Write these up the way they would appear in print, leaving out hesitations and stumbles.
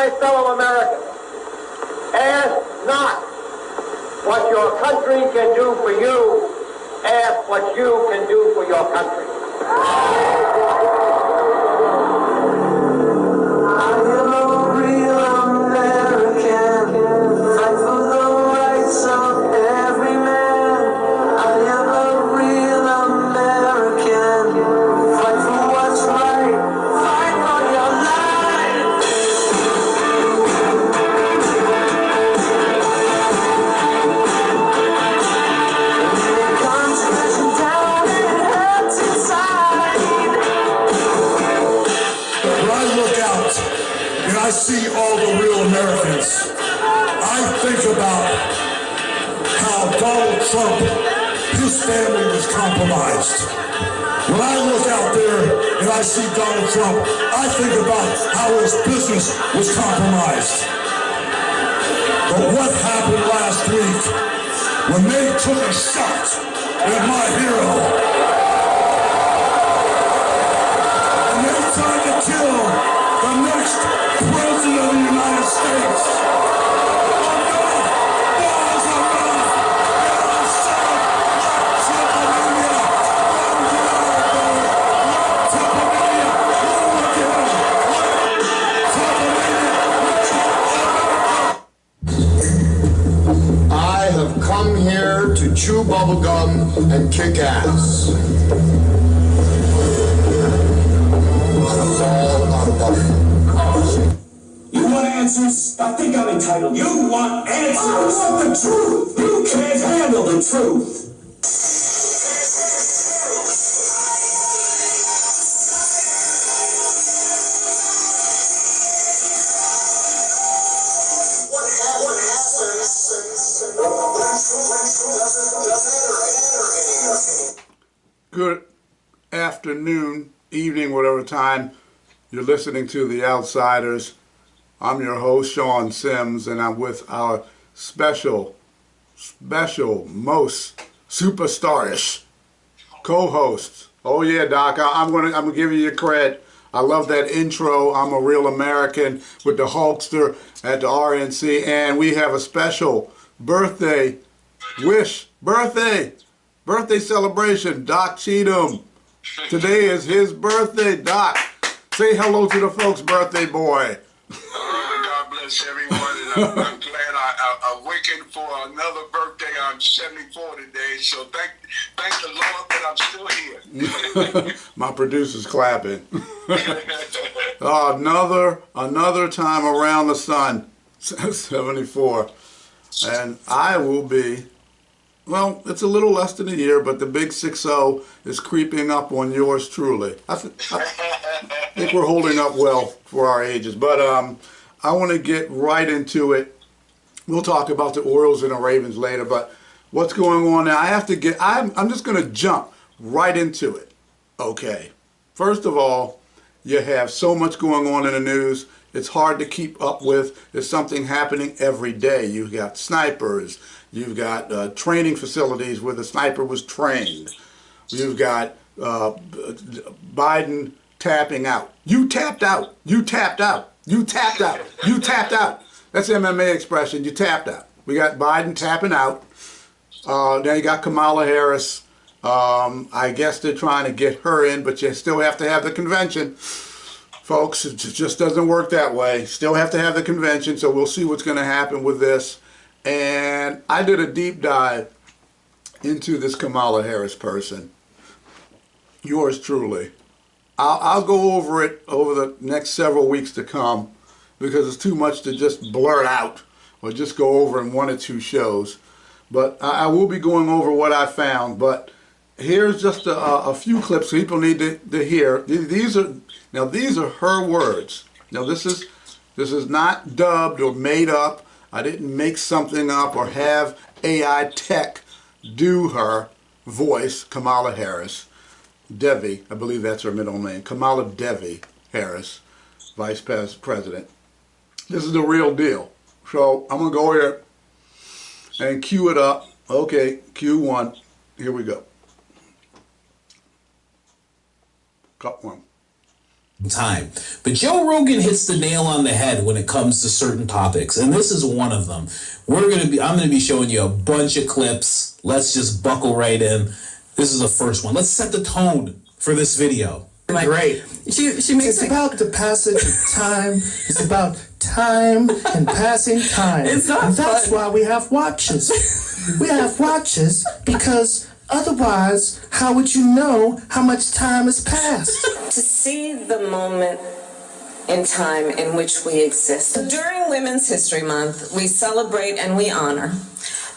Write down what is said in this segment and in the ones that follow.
my fellow Americans, ask not what your country can do for you, ask what you can do for your country. I see all the real Americans. I think about how Donald Trump, his family was compromised. When I look out there and I see Donald Trump, I think about how his business was compromised. But what happened last week when they took a shot at my hero and they tried to kill the next President of the United States? I have come here to chew bubblegum and kick ass. I'm all out of bubblegum. You want answers? I think I'm entitled. You want answers? I want the truth. You can't handle the truth. Good afternoon, evening, whatever time you're listening to The Outsiders. I'm your host, Sean Sims, and I'm with our special, most superstarish co-hosts. Oh yeah, Doc, I'm gonna give you your cred. I love that intro. I'm a real American with the Hulkster at the RNC, and we have a special birthday celebration. Doc Cheatham. Today is his birthday. Doc, say hello to the folks, birthday boy. God bless everyone, and I'm glad I awakened for another birthday. I'm 74 today, so thank the Lord that I'm still here. My producer's clapping. Another time around the sun, 74, and I will be. Well, it's a little less than a year, but the big 6-0 is creeping up on yours truly. I think we're holding up well for our ages, but I want to get right into it. We'll talk about the Orioles and the Ravens later, but what's going on now? I'm just going to jump right into it. Okay. First of all, you have so much going on in the news. It's hard to keep up with. There's something happening every day. You've got snipers. You've got training facilities where the sniper was trained. You've got Biden tapping out. You tapped out. You tapped out. You tapped out. You tapped out. That's MMA expression. You tapped out. We got Biden tapping out. Now you got Kamala Harris. I guess they're trying to get her in, but you still have to have the convention. Folks, it just doesn't work that way. Still have to have the convention, so we'll see what's going to happen with this. And I did a deep dive into this Kamala Harris person. Yours truly. I'll go over it over the next several weeks to come because it's too much to just blurt out or just go over in one or two shows. But I will be going over what I found. But here's just a few clips people need to hear. These are her words. Now this is not dubbed or made up. I didn't make something up or have AI tech do her voice, Kamala Harris. Devi, I believe that's her middle name. Kamala Devi Harris, Vice President. This is the real deal. So I'm going to go here and cue it up. Okay, cue one. Here we go. Cut one. time. But Joe Rogan hits the nail on the head when it comes to certain topics, and this is one of them. I'm gonna be showing you a bunch of clips. Let's just buckle right in. This is the first one. Let's set the tone for this video. Great. She makes It's about the passage of time. It's about time and passing time. It's not and that's fun. why we have watches. We have watches because otherwise, how would you know how much time has passed? to see the moment in time in which we exist. During Women's History Month, we celebrate and we honor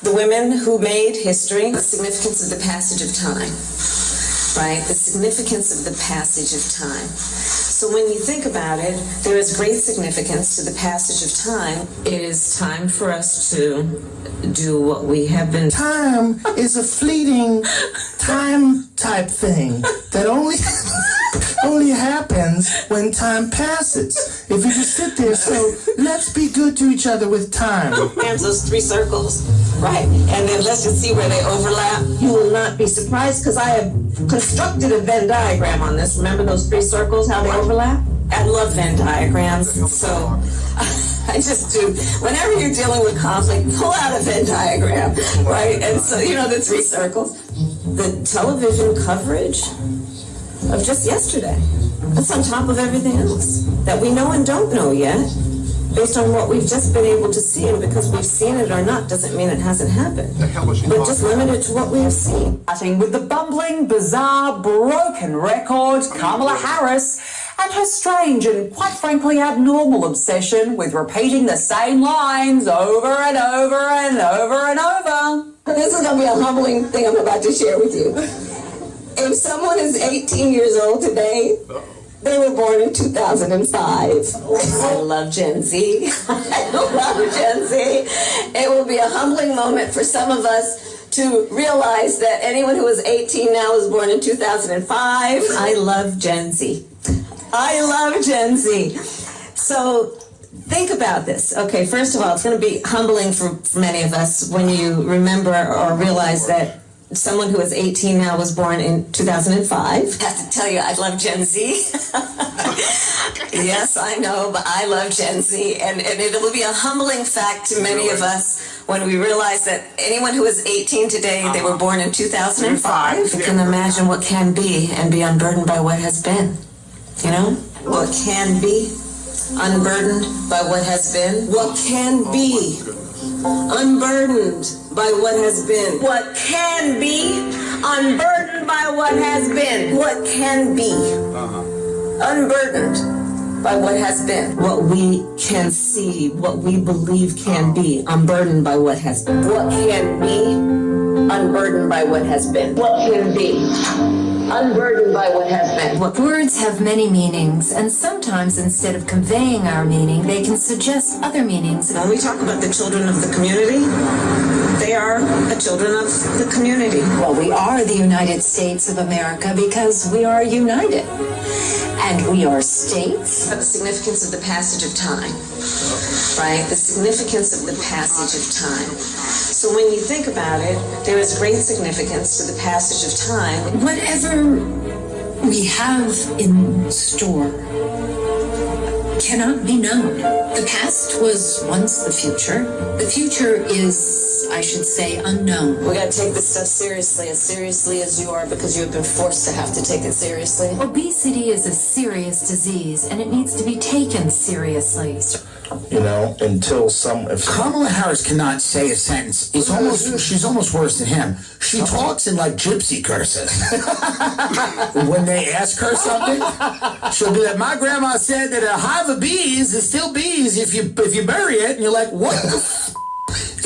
the women who made history, the significance of the passage of time, right? The significance of the passage of time. So when you think about it, there is great significance to the passage of time. It is time for us to do what we have been. Time is a fleeting time type thing that only happens when time passes. If you just sit there, so let's be good to each other with time. Hands those three circles, right? And then let's just see where they overlap. You will not be surprised because I have constructed a Venn diagram on this. Remember those three circles, how they overlap? I love Venn diagrams, so I just do. Whenever you're dealing with conflict, pull out a Venn diagram, right? And so, you know, the three circles. The television coverage of just yesterday. That's on top of everything else that we know and don't know yet, based on what we've just been able to see. And because we've seen it or not doesn't mean it hasn't happened. But just limited to what we have seen. Starting with the bumbling, bizarre, broken record, Kamala Harris, and her strange and quite frankly abnormal obsession with repeating the same lines over and over and over and over. This is going to be a humbling thing I'm about to share with you. If someone is 18 years old today, they were born in 2005. I love Gen Z. I love Gen Z. It will be a humbling moment for some of us to realize that anyone who is 18 now was born in 2005. I love Gen Z. I love Gen Z. So think about this. Okay, first of all, it's going to be humbling for many of us when you remember or realize that someone who is 18 now was born in 2005. I have to tell you, I love Gen Z. Yes, I know, but I love Gen Z. And it will be a humbling fact to many of us when we realize that anyone who is 18 today, they were born in 2005. You can imagine what can be and be unburdened by what has been. You know? What can be unburdened by what has been. What can be unburdened by what has been. What can be unburdened by what has been. What can be unburdened by what has been. What we can see, what we believe can be unburdened by what has been. What can be unburdened by what has been. What can be unburdened by what has been. Words have many meanings, and sometimes instead of conveying our meaning, they can suggest other meanings. When we talk about the children of the community, they are the children of the community. Well, we are the United States of America because we are united. And we are states. The significance of the passage of time, right? The significance of the passage of time. So when you think about it, there is great significance to the passage of time. Whatever we have in store cannot be known. The past was once the future. The future is, I should say, unknown. We got to take this stuff seriously as you are, because you have been forced to have to take it seriously. Obesity is a serious disease, and it needs to be taken seriously. You know, until if Kamala Harris cannot say a sentence. She's almost worse than him. She talks in like gypsy curses. When they ask her something, she'll be like, "My grandma said that a hive of bees is still bees if you bury it," and you're like, "What the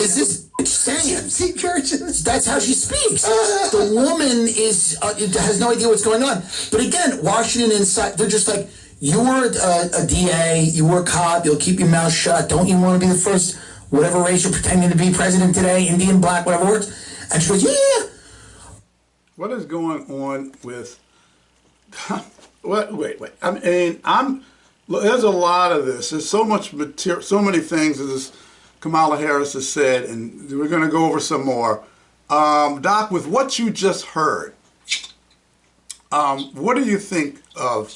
is this saying?" Gypsy curses. That's how she speaks. The woman has no idea what's going on. But again, Washington inside, they're just like, "You were a DA, you were a cop, you'll keep your mouth shut. Don't you want to be the first, whatever race you're pretending to be, president today, Indian, black, whatever works?" And she goes, "Yeah." What is going on with... Wait. I mean, there's a lot of this. There's so much material, so many things as Kamala Harris has said, and we're going to go over some more. Doc, with what you just heard, what do you think of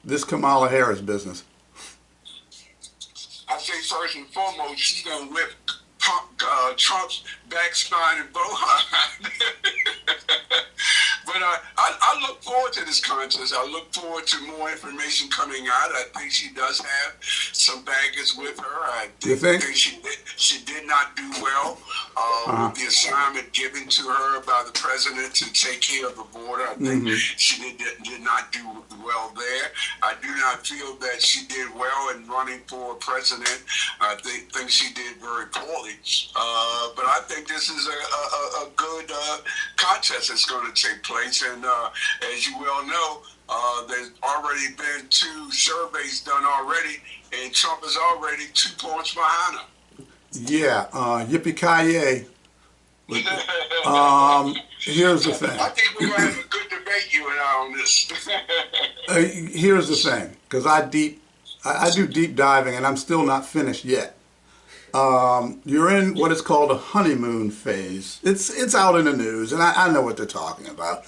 this Kamala Harris business? I think first and foremost, she's going to whip Trump's backspine and bowline. But I look forward to this contest. I look forward to more information coming out. I think she does have some baggage with her. I think she did not do well with the assignment given to her by the president to take care of the border. I think she did not do well there. I do not feel that she did well in running for president. I think she did very poorly. But I think this is a good contest that's going to take place. And as you well know, there's already been 2 surveys done already, and Trump is already 2 points behind her. Yeah, yippee-ki-yay. Here's the thing. I think we're going to have a good debate, you and I, on this. Here's the thing, because I do deep diving, and I'm still not finished yet. You're in what is called a honeymoon phase. It's out in the news, and I know what they're talking about.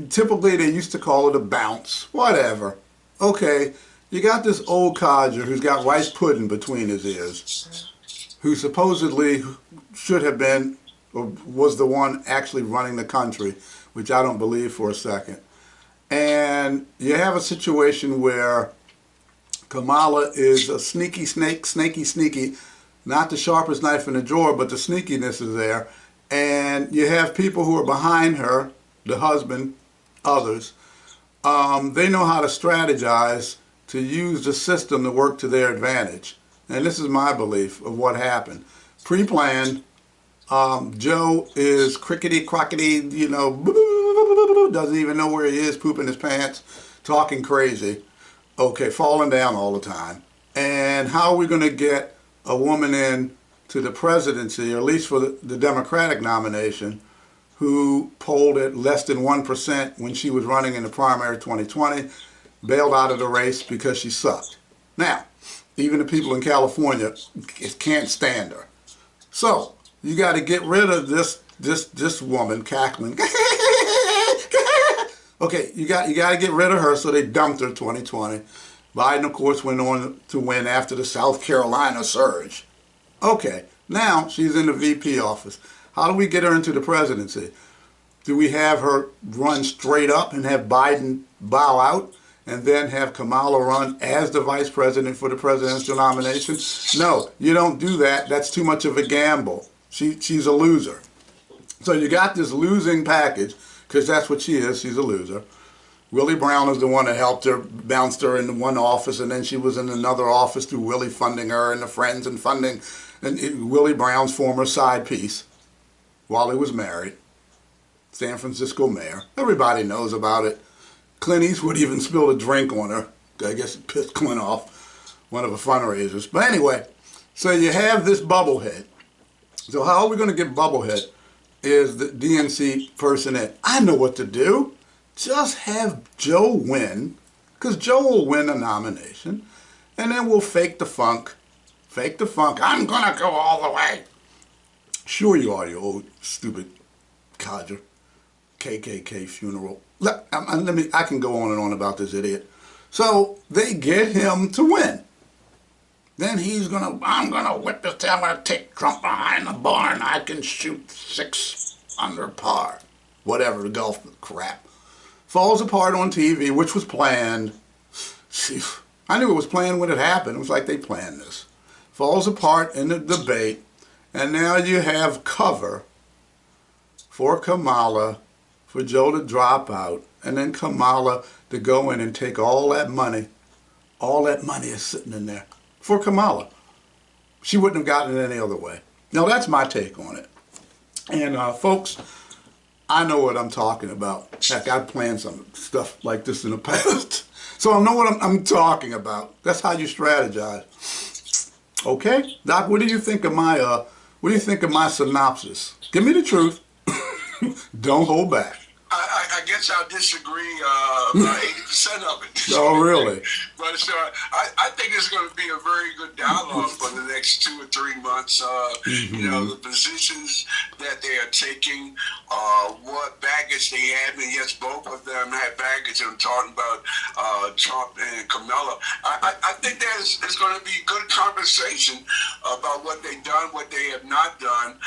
Typically, they used to call it a bounce. Whatever. Okay, you got this old codger who's got rice pudding between his ears, who supposedly should have been, or was the one actually running the country, which I don't believe for a second. And you have a situation where Kamala is a sneaky snake, snaky, not the sharpest knife in the drawer, but the sneakiness is there. And you have people who are behind her, the husband, others. They know how to strategize to use the system to work to their advantage. And this is my belief of what happened. Pre-planned. Joe is crickety-crockety, you know, doesn't even know where he is, pooping his pants, talking crazy. Okay, falling down all the time. And how are we going to get a woman in to the presidency, or at least for the Democratic nomination, who polled at less than 1% when she was running in the primary 2020, bailed out of the race because she sucked. Now, even the people in California can't stand her. So, you got to get rid of this woman cackling. Okay, you got to get rid of her, so they dumped her 2020. Biden, of course, went on to win after the South Carolina surge. Okay, now she's in the VP office. How do we get her into the presidency? Do we have her run straight up and have Biden bow out, and then have Kamala run as the vice president for the presidential nomination? No, you don't do that. That's too much of a gamble. She's a loser. So you got this losing package, because that's what she is. She's a loser. Willie Brown is the one that helped her, bounced her into one office, and then she was in another office through Willie funding her and the friends and funding, and Willie Brown's former side piece while he was married. San Francisco mayor. Everybody knows about it. Clint Eastwood even spilled a drink on her. I guess it pissed Clint off, one of the fundraisers. But anyway, so you have this bubblehead. So how are we going to get bubblehead? Is the DNC person in? I know what to do. Just have Joe win, because Joe will win the nomination, and then we'll fake the funk. Fake the funk. I'm going to go all the way. Sure you are, you old stupid codger. KKK funeral. I can go on and on about this idiot. So they get him to win. Then I'm going to whip this tail. I'm going to take Trump behind the barn. I can shoot 6 under par. Whatever, the golf crap. Falls apart on TV, which was planned. I knew it was planned when it happened. It was like they planned this. Falls apart in the debate. And now you have cover for Kamala, for Joe to drop out, and then Kamala to go in and take all that money. All that money is sitting in there for Kamala. She wouldn't have gotten it any other way. Now, that's my take on it. And folks, I know what I'm talking about. Heck, I've planned some stuff like this in the past. So I know what I'm talking about. That's how you strategize. Okay? Doc, what do you think of my synopsis? Give me the truth. Don't hold back. I guess I'll disagree about 90% of it. Oh, really? But I think it's going to be a very good dialogue for the next 2 or 3 months. You know, the positions that they are taking, what baggage they have, and yes, both of them have baggage. I'm talking about Trump and Kamala. I think there's going to be good conversation about what they've done, what they have not done.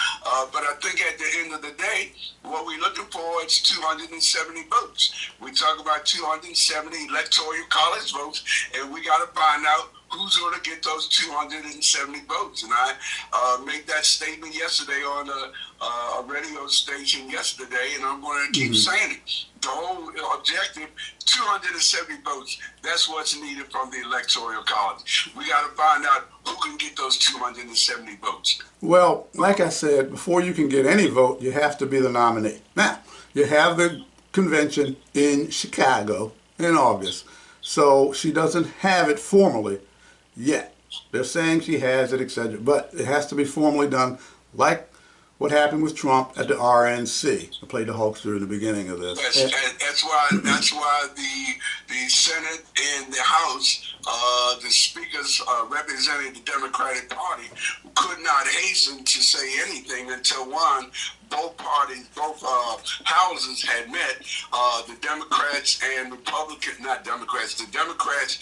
But I think at the end of the day, what we're looking for is 270 votes. We talk about 270 electoral college votes, and we got to find out who's going to get those 270 votes. And I made that statement yesterday on a radio station yesterday, and I'm going to keep saying it. The whole objective, 270 votes. That's what's needed from the electoral college. We got to find out who can get those 270 votes. Well, like I said, before you can get any vote, you have to be the nominee. Now, you have the convention in Chicago in August, so she doesn't have it formally yet. They're saying she has it, etc., but it has to be formally done, like what happened with Trump at the RNC. I played the Hulkster in the beginning of this. That's why the Senate and the House, the speakers representing the Democratic Party, could not hasten to say anything until both parties, both houses had met. The Democrats and Republicans, not Democrats, the Democrats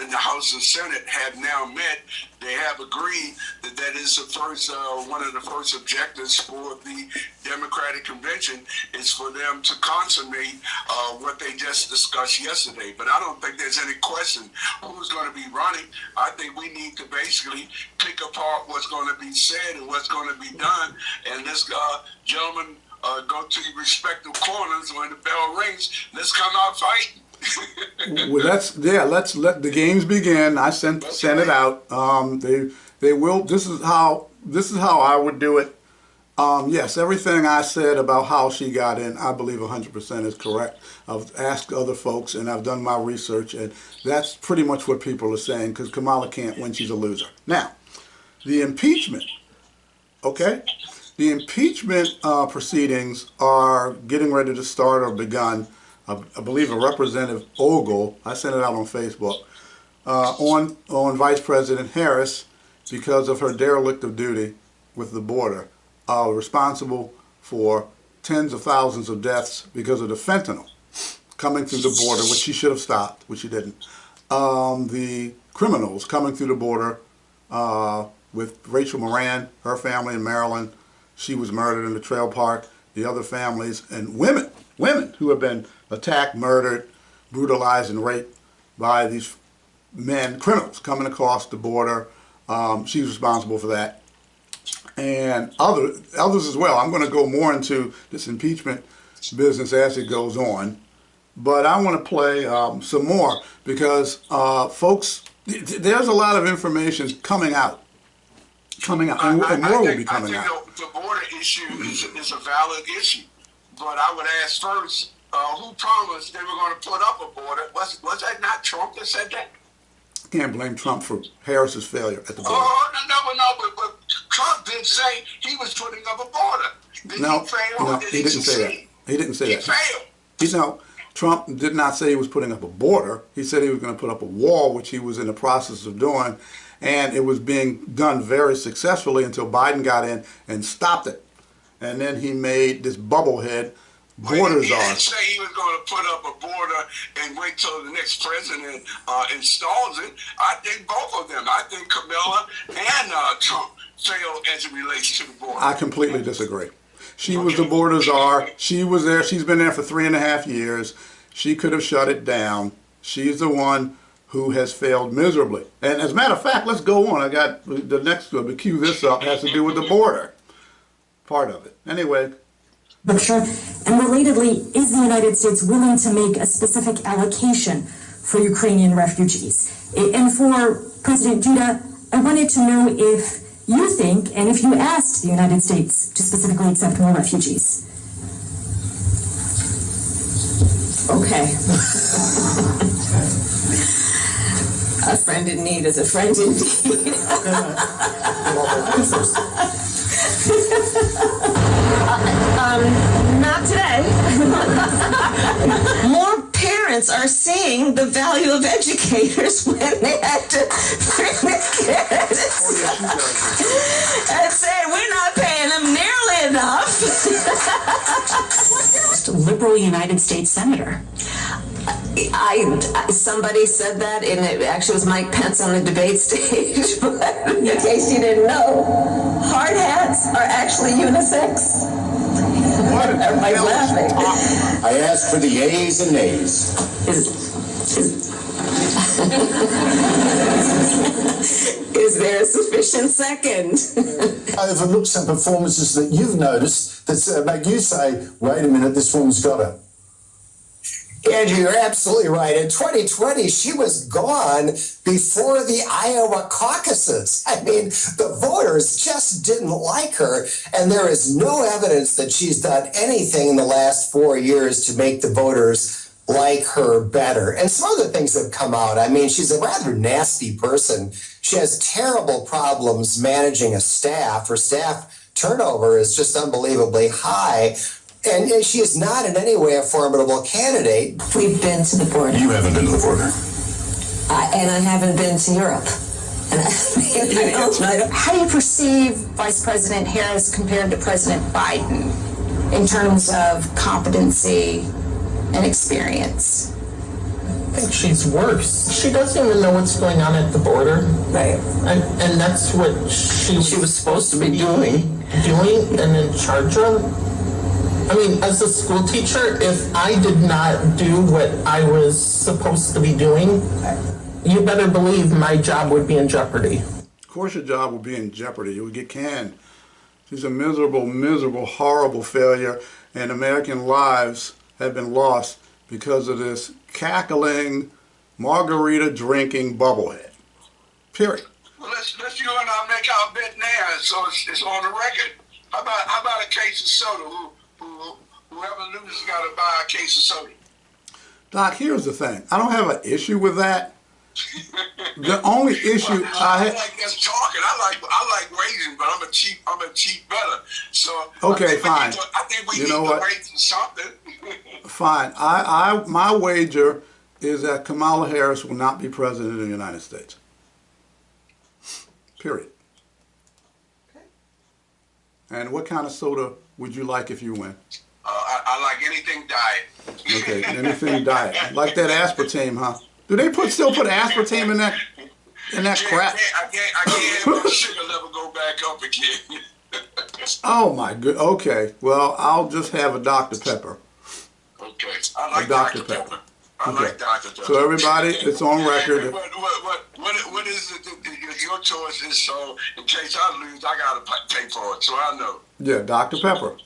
in the House and Senate have now met. They have agreed that is the first, one of the first objectives for the Democratic Convention is for them to consummate what they just discussed yesterday. But I don't think there's any question who's going to be running. I think we need to basically pick apart what's going to be said and what's going to be done. And this gentleman go to your respective corners when the bell rings. Let's come out fighting. Well, let's let the games begin. I sent it out. They will. This is how I would do it. Yes, everything I said about how she got in, I believe 100% is correct. I've asked other folks and I've done my research, and that's pretty much what people are saying, because Kamala can't win. She's a loser. Now, the impeachment, okay? The impeachment proceedings are getting ready to start or begun. I believe a Representative Ogle, I sent it out on Facebook, on Vice President Harris because of her derelict of duty with the border, responsible for tens of thousands of deaths because of the fentanyl coming through the border, which she should have stopped, which she didn't. The criminals coming through the border with Rachel Moran, her family in Maryland. She was murdered in the trail park. The other families and women who have been attacked, murdered, brutalized, and raped by these men, criminals coming across the border. She's responsible for that. And others as well. I'm going to go more into this impeachment business as it goes on. But I want to play some more because, folks, there's a lot of information coming out, and more will be coming out. The border issue is a valid issue. But I would ask first, who promised they were going to put up a border? Was that not Trump that said that? Can't blame Trump for Harris's failure at the border. Oh, but Trump did say he was putting up a border. Did he fail? No, he didn't say that. He didn't say that. He failed. Trump did not say he was putting up a border. He said he was going to put up a wall, which he was in the process of doing, and it was being done very successfully until Biden got in and stopped it. And then he made this bubblehead border czar. He didn't say he was going to put up a border and wait till the next president installs it. I think both of them. I think Kamala and Trump failed as it relates to the border. I completely disagree. She was the border czar. She was there. She's been there for 3.5 years. She could have shut it down. She's the one who has failed miserably. And as a matter of fact, let's go on. I got the next one, but cue this up, has to do with the border part of it. Anyway. Sure. And relatedly, is the United States willing to make a specific allocation for Ukrainian refugees? And for President Duda, I wanted to know if you think, and if you asked the United States to specifically accept more refugees. Okay. A friend in need is a friend in need. Not today. More parents parents are seeing the value of educators when they had to bring the kids and say, we're not paying them nearly enough. Liberal United States Senator. Somebody said that, and it actually was Mike Pence on the debate stage, but in case you didn't know, hard hats are actually unisex. Everybody's laughing. I asked for the yeas and nays. Is there a sufficient second? Overlook some performances that you've noticed that make you say, wait a minute, this woman's got it. Andrew, you're absolutely right. In 2020, she was gone before the Iowa caucuses. I mean, the voters just didn't like her, and there is no evidence that she's done anything in the last 4 years to make the voters like her better. And some other things have come out. I mean, she's a rather nasty person. She has terrible problems managing a staff. Her staff turnover is just unbelievably high. And she is not in any way a formidable candidate. We've been to the border. You haven't been to the border. And I haven't been to Europe. How do you perceive Vice President Harris compared to President Biden in terms of competency and experience? I think she's worse. She doesn't even know what's going on at the border. Right. And that's what she was supposed to be doing and in charge of. I mean, as a school teacher, if I did not do what I was supposed to be doing, you better believe my job would be in jeopardy. Of course your job will be in jeopardy. You would get canned. She's a miserable, miserable, horrible failure, and American lives have been lost because of this cackling, margarita-drinking bubblehead. Period. Well, let's you and I make our bet now, so it's on the record. How about a case of soda? Whoever loses got to buy a case of soda. Doc, here's the thing. I don't have an issue with that. The only issue I like just talking. I like raising, but I'm a cheap better. So okay, fine. I think we need to raise something. Fine. My wager is that Kamala Harris will not be president of the United States. Period. Okay. And what kind of soda would you like if you win? I like anything diet. Okay, anything diet. Like that aspartame, huh? Do they still put aspartame in that crap? I can't have my sugar level go back up again. Oh my good. Okay, well I'll just have a Dr. Pepper. Okay, I like Dr. Pepper. I like Dr. Pepper. So everybody, it's on record. What is it? Your choice is so. In case I lose, I gotta pay for it, so I know. Yeah, Dr. Pepper.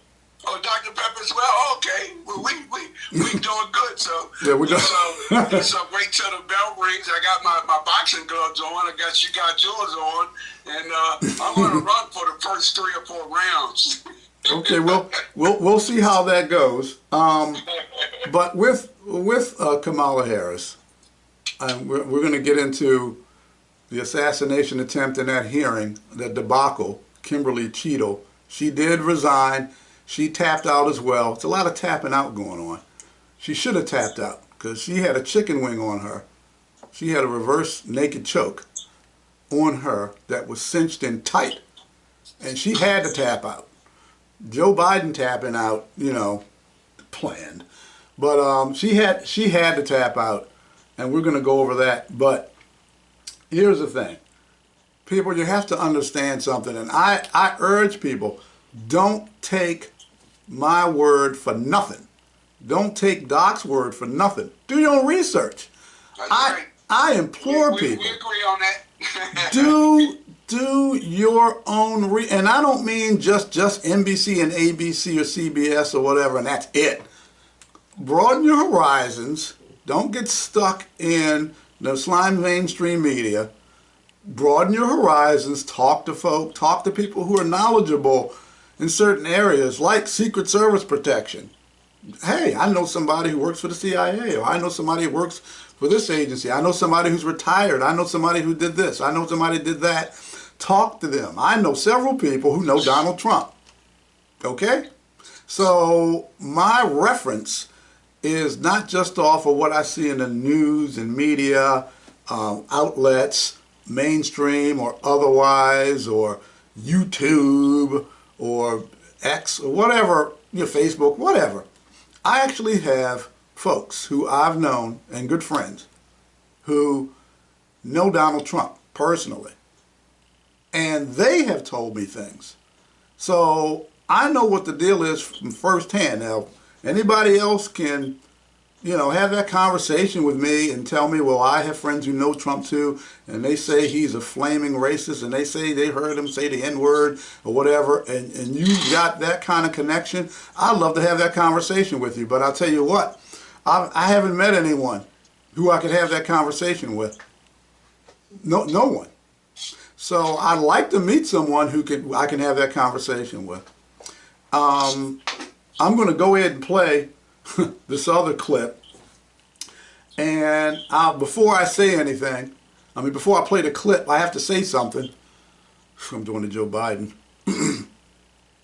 Oh, Dr. Pepper as well. Okay, well, we doing good. So yeah, we doing. So wait till the bell rings. I got my boxing gloves on. I guess you got yours on, and I'm gonna run for the first 3 or 4 rounds. Okay, we'll see how that goes. But with Kamala Harris, we're going to get into the assassination attempt in that hearing, that debacle. Kimberly Cheatham, she did resign. She tapped out as well. It's a lot of tapping out going on. She should have tapped out because she had a chicken wing on her. She had a reverse naked choke on her that was cinched in tight, and she had to tap out. Joe Biden tapping out, planned, but she had to tap out, and we're going to go over that. But here's the thing, people, you have to understand something, and I urge people, don't take my word for nothing. Don't take Doc's word for nothing. Do your own research. I implore people. We agree on that. Do your own and I don't mean just NBC and ABC or CBS or whatever, and that's it. Broaden your horizons. Don't get stuck in the slime mainstream media. Broaden your horizons. Talk to folk. Talk to people who are knowledgeable in certain areas, like Secret Service protection. Hey, I know somebody who works for the CIA, or I know somebody who works for this agency. I know somebody who's retired. I know somebody who did this. I know somebody who did that. Talk to them. I know several people who know Donald Trump. Okay? So my reference is not just off of what I see in the news and media outlets, mainstream or otherwise, or YouTube or X or whatever, Facebook, whatever. I actually have folks who I've known and good friends who know Donald Trump personally, and they have told me things. So I know what the deal is from firsthand. Now, anybody else can, have that conversation with me and tell me, well, I have friends who know Trump too, and they say he's a flaming racist, and they say they heard him say the N-word or whatever, and you've got that kind of connection. I'd love to have that conversation with you, but I'll tell you what, I haven't met anyone who I could have that conversation with. No one. So I'd like to meet someone who I can have that conversation with. I'm going to go ahead and play this other clip, and before I say anything, before I play the clip, I have to say something. I'm doing the Joe Biden.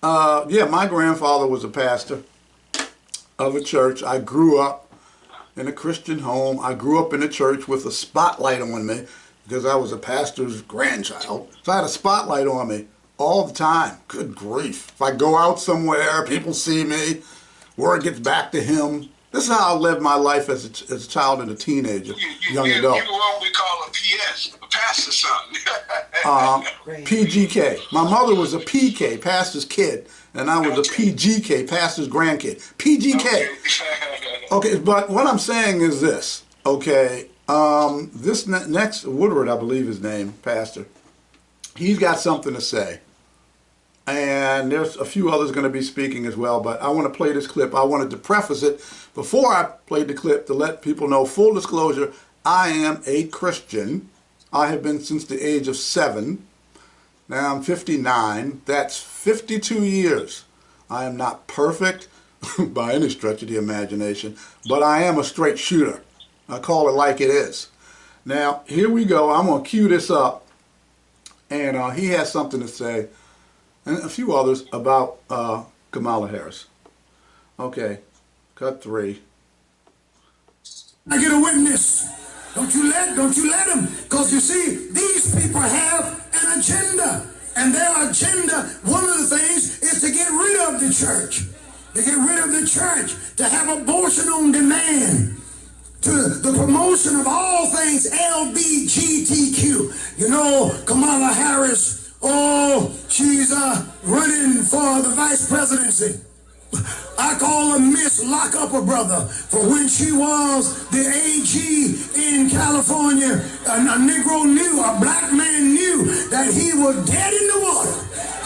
Yeah, my grandfather was a pastor of a church. I grew up in a Christian home. I grew up in a church with a spotlight on me because I was a pastor's grandchild. So I had a spotlight on me all the time. Good grief. If I go out somewhere, people see me, word gets back to him. This is how I lived my life as a child and a teenager, young adult. You were what we call a PS, a pastor's son. PGK. My mother was a PK, pastor's kid, and I was a PGK, pastor's grandkid. PGK. Okay, but what I'm saying is this, okay, this next, Woodward, I believe his name, pastor, he's got something to say. And there's a few others going to be speaking as well, but I want to play this clip. I wanted to preface it before I played the clip to let people know, full disclosure, I am a Christian. I have been since the age of 7. Now I'm 59. That's 52 years. I am not perfect by any stretch of the imagination, but I am a straight shooter. I call it like it is. Now, here we go. I'm going to cue this up, and he has something to say, and a few others about Kamala Harris. Okay, cut 3. I get a witness. Don't you let them. Because you see, these people have an agenda. And their agenda, one of the things, is to get rid of the church. To get rid of the church. To have abortion on demand. To the promotion of all things LGBTQ. You know, Kamala Harris, she's running for the vice presidency. I call her Miss Lock Up a Brother, for when she was the AG in California, a Negro knew, a black man knew that he was dead in the water.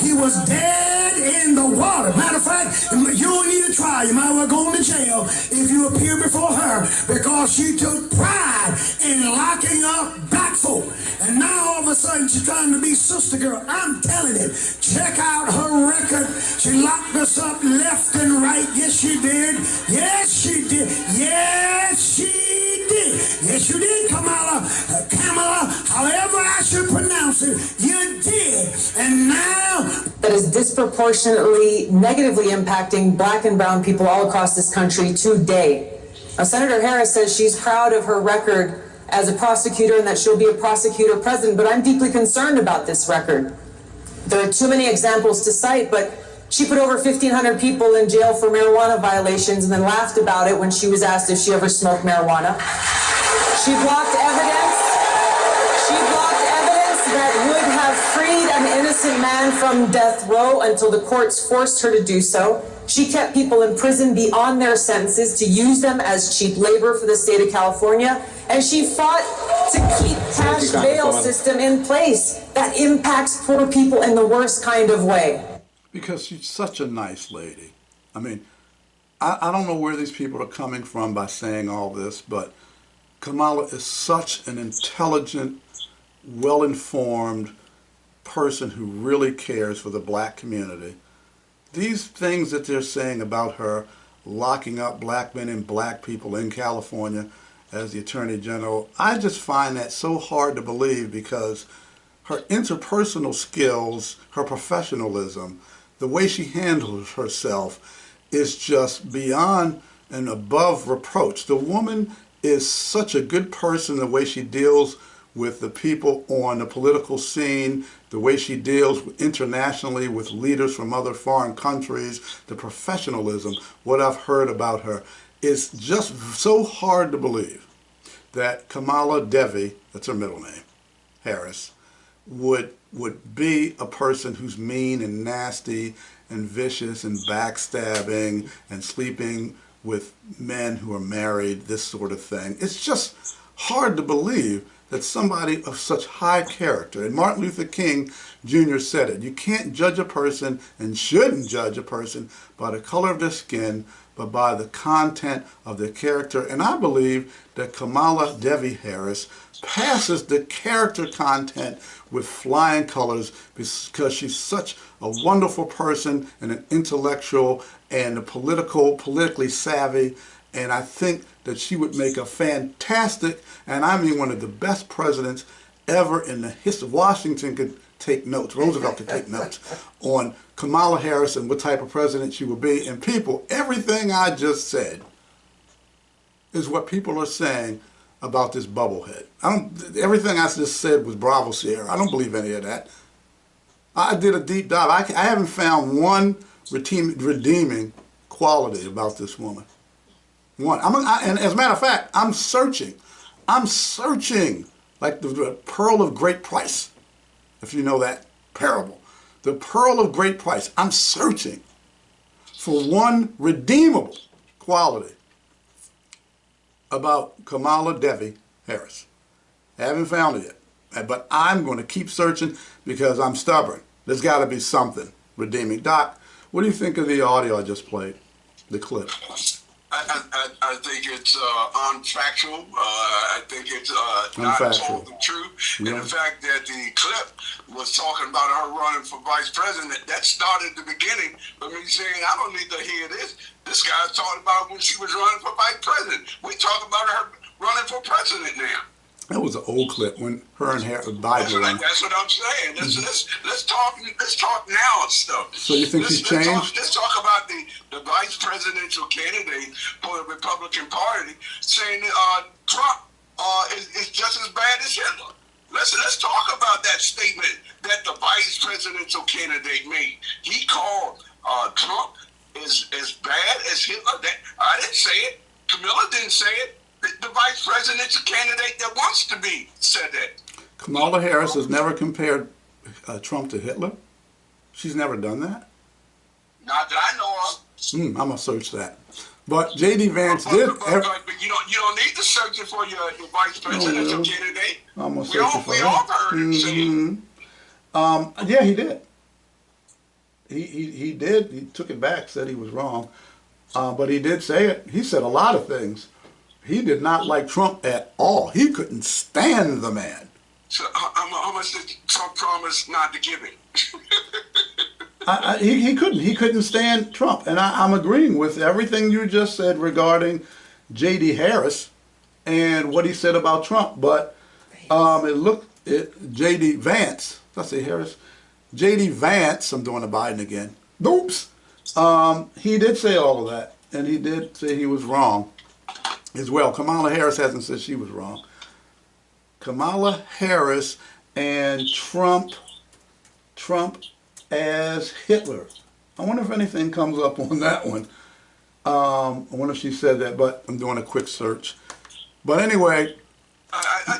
He was dead in the water. Matter of fact, you don't need a trial. You might well go to jail if you appear before her, because she took pride in locking up black folk. And now all of a sudden she's trying to be sister girl. I'm telling you, check out her record. She locked us up left and right. Yes, she did. Yes, she did. Yes, she did. Yes, you did, Kamala. However I should pronounce it, you did. And now... that is disproportionately negatively impacting black and brown people all across this country today. Now, Senator Harris says she's proud of her record as a prosecutor and that she'll be a prosecutor president, but I'm deeply concerned about this record. There are too many examples to cite, but she put over 1,500 people in jail for marijuana violations and then laughed about it when she was asked if she ever smoked marijuana. She blocked evidence. She blocked evidence that would have freed an innocent man from death row until the courts forced her to do so. She kept people in prison beyond their sentences to use them as cheap labor for the state of California. And she fought to keep cash bail system in place that impacts poor people in the worst kind of way. Because she's such a nice lady. I mean, I don't know where these people are coming from by saying all this, but Kamala is such an intelligent, well-informed person who really cares for the black community. These things that they're saying about her locking up black men and black people in California as the Attorney General, I just find that so hard to believe, because her interpersonal skills, her professionalism, the way she handles herself is just beyond and above reproach. The woman is such a good person, the way she deals with the people on the political scene, the way she deals internationally with leaders from other foreign countries, the professionalism, what I've heard about her. It's just so hard to believe that Kamala Devi, that's her middle name, Harris, would be a person who's mean and nasty and vicious and backstabbing and sleeping with men who are married, this sort of thing. It's just hard to believe that somebody of such high character, and Martin Luther King Jr. said it, you can't judge a person and shouldn't judge a person by the color of their skin, but by the content of their character. And I believe that Kamala Devi Harris passes the character content with flying colors because she's such a wonderful person and an intellectual and a politically savvy. And I think that she would make a fantastic, and I mean one of the best presidents ever in the history. Washington could take notes, Roosevelt could take notes on Kamala Harris and what type of president she would be. And people, everything I just said is what people are saying about this bubblehead. Everything I just said was Bravo Sierra. I don't believe any of that. I did a deep dive. I haven't found one redeeming quality about this woman. One. And as a matter of fact, I'm searching like the pearl of great price, if you know that parable. The pearl of great price. I'm searching for one redeemable quality about Kamala Devi Harris. I haven't found it yet, but I'm going to keep searching because I'm stubborn. There's got to be something redeeming. Doc, what do you think of the audio I just played, the clip? I think it's unfactual. I think it's not told the truth. Yeah. And the fact that the clip was talking about her running for vice president, that started the beginning of me saying, I don't need to hear this. This guy's talking about when she was running for vice president. We talk about her running for president now. That was an old clip when her and Biden were. That's what I'm saying. Let's talk now and stuff. So you think she's changed? Let's talk about the vice presidential candidate for the Republican Party saying that Trump is just as bad as Hitler. Let's talk about that statement that the vice presidential candidate made. He called Trump as bad as Hitler. I didn't say it. Camilla didn't say it. The vice presidential candidate that wants to be said that. Kamala Harris has never compared Trump to Hitler. She's never done that. Not that I know of. I'm gonna search that. But J.D. Vance did. But you don't need to search it for your vice presidential candidate. I'm gonna search it for we all heard him say it. Yeah, he did. He did. He took it back. Said he was wrong. But he did say it. He said a lot of things. He did not like Trump at all. He couldn't stand the man. So how much did Trump promise not to give him? He couldn't. He couldn't stand Trump. And I'm agreeing with everything you just said regarding J.D. Harris and what he said about Trump. But J.D. Vance, did I say Harris? J.D. Vance, I'm doing a Biden again. Oops. He did say all of that. And he did say he was wrong as well. Kamala Harris hasn't said she was wrong. Kamala Harris and Trump as Hitler. I wonder if anything comes up on that one. I wonder if she said that, but I'm doing a quick search. But anyway,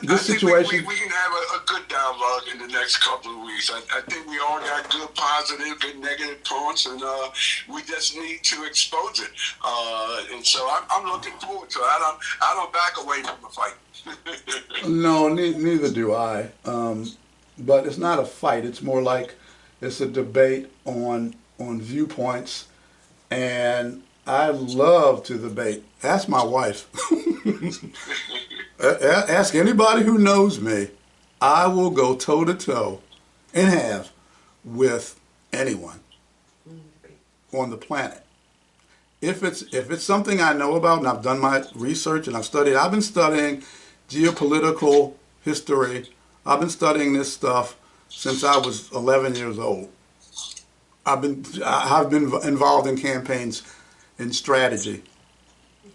this situation... We can have a good dialogue in the next couple of weeks. I think we all got good positive, good negative points, and we just need to expose it. And so I'm looking forward to it. I don't back away from the fight. No, neither do I. But it's not a fight. It's more like it's a debate on viewpoints, and I love to debate. Ask my wife. Ask anybody who knows me. I will go toe-to-toe and have with anyone on the planet. If it's something I know about and I've done my research and I've been studying geopolitical history. I've been studying this stuff since I was 11 years old. I've been involved in campaigns and strategy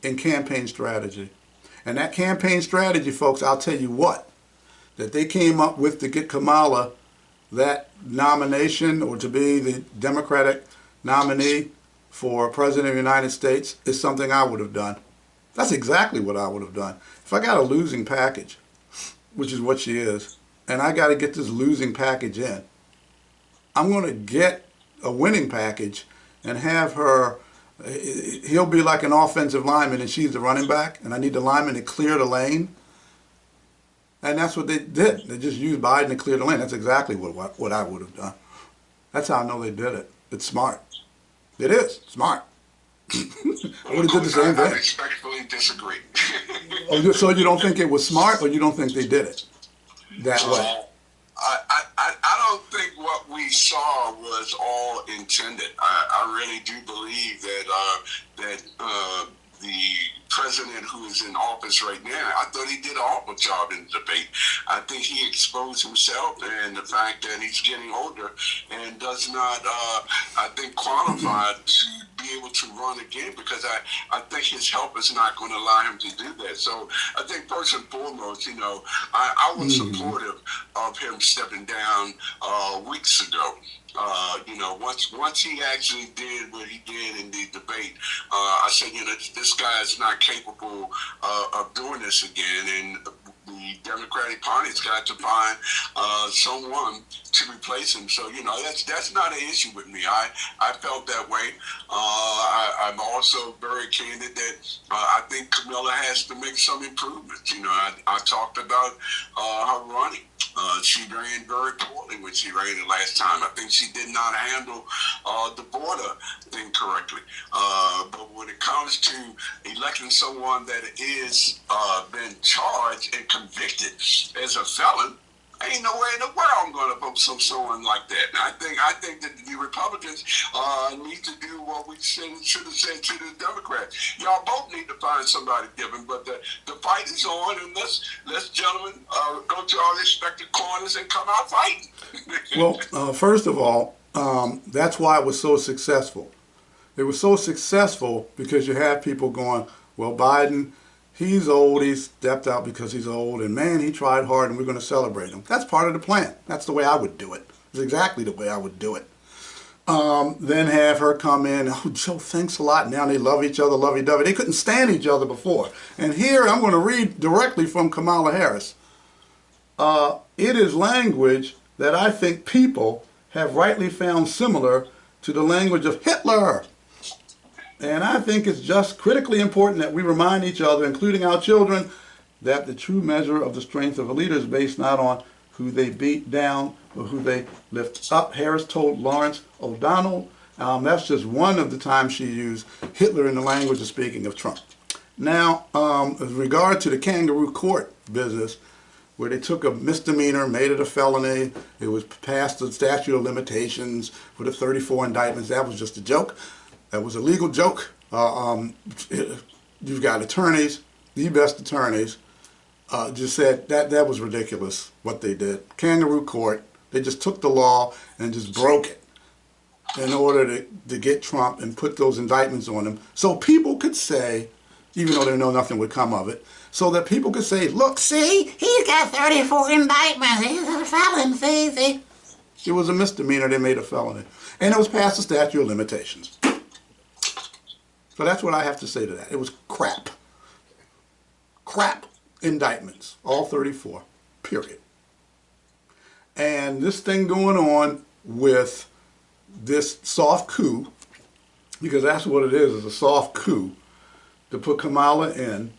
in campaign strategy. And that campaign strategy, folks, I'll tell you what, that they came up with to get Kamala that nomination or to be the Democratic nominee for President of the United States is something I would have done. That's exactly what I would have done. If I got a losing package, which is what she is, and I got to get this losing package in, I'm going to get a winning package and have her, he'll be like an offensive lineman and she's the running back, and I need the lineman to clear the lane. And that's what they did. They just used Biden to clear the lane. That's exactly what I would have done. That's how I know they did it. It's smart. It is smart. I would have did the same thing. I respectfully disagree. Oh, so you don't think it was smart, or you don't think they did it that way? I don't think what we saw was all intended. I really do believe that the president who is in office right now, I thought he did an awful job in the debate. I think he exposed himself and the fact that he's getting older and does not, I think, qualify to be able to run again, because I think his health is not going to allow him to do that. So I think first and foremost, you know, I was supportive of him stepping down weeks ago. You know, once he actually did what he did in the debate, I said, you know, this guy is not capable of doing this again, and the Democratic Party's got to find someone to replace him. So, you know, that's not an issue with me. I felt that way. I'm also very candid that I think Kamala has to make some improvements. You know, I talked about her running. She ran very poorly when she ran the last time. I think she did not handle the border thing correctly. But when it comes to electing someone that is been charged and convicted as a felon, ain't no way in the world I'm going to vote someone like that. And I think that the Republicans need to do what we should have said to the Democrats. Y'all both need to find somebody different, but the fight is on, and let's gentlemen go to our respective corners and come out fighting. Well, first of all, that's why it was so successful. It was so successful because you have people going, well, Biden, he's old, he stepped out because he's old, and man, he tried hard, and we're going to celebrate him. That's part of the plan. That's the way I would do it. It's exactly the way I would do it. Then have her come in, oh, Joe, thanks a lot. Now they love each other, lovey-dovey. They couldn't stand each other before. And here, I'm going to read directly from Kamala Harris. It is language that I think people have rightly found similar to the language of Hitler. And I think it's just critically important that we remind each other, including our children, that the true measure of the strength of a leader is based not on who they beat down or who they lift up. Harris told Lawrence O'Donnell. That's just one of the times she used Hitler in the language of speaking of Trump. Now, with regard to the kangaroo court business, where they took a misdemeanor, made it a felony, it was past the statute of limitations for the 34 indictments, that was just a joke. That was a legal joke. You've got attorneys, the best attorneys, just said that was ridiculous what they did. Kangaroo court, they just took the law and just broke it in order to get Trump and put those indictments on him. So people could say, even though they know nothing would come of it, so that people could say, look, see, he's got 34 indictments, he's a felon, see. It was a misdemeanor, they made a felony. And it was past the statute of limitations. So that's what I have to say to that. It was crap. Crap indictments, all 34, period. And this thing going on with this soft coup, because that's what it is a soft coup, to put Kamala in.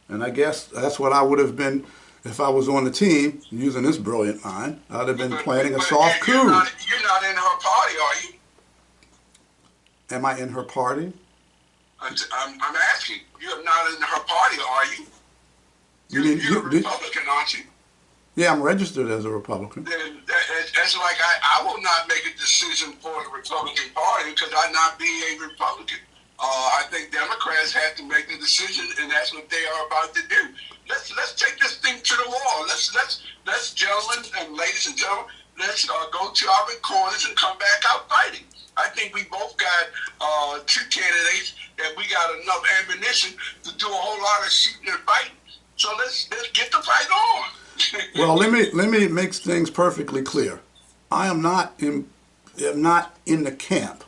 And I guess that's what I would have been if I was on the team, using this brilliant mind. I'd have been planning a soft coup. You're not in her party, are you? Am I in her party? I'm asking. You're not in her party, are you? You're a Republican, aren't you? Yeah, I'm registered as a Republican. Then that's like I will not make a decision for the Republican Party because I not be a Republican. I think Democrats have to make the decision, and that's what they are about to do. Let's take this thing to the wall. Let's gentlemen and ladies and gentlemen, let's go to our corners and come back out fighting. I think we both got two candidates that we got enough ammunition to do a whole lot of shooting and fighting. So let's get the fight on. Well, let me make things perfectly clear. I am not in the camp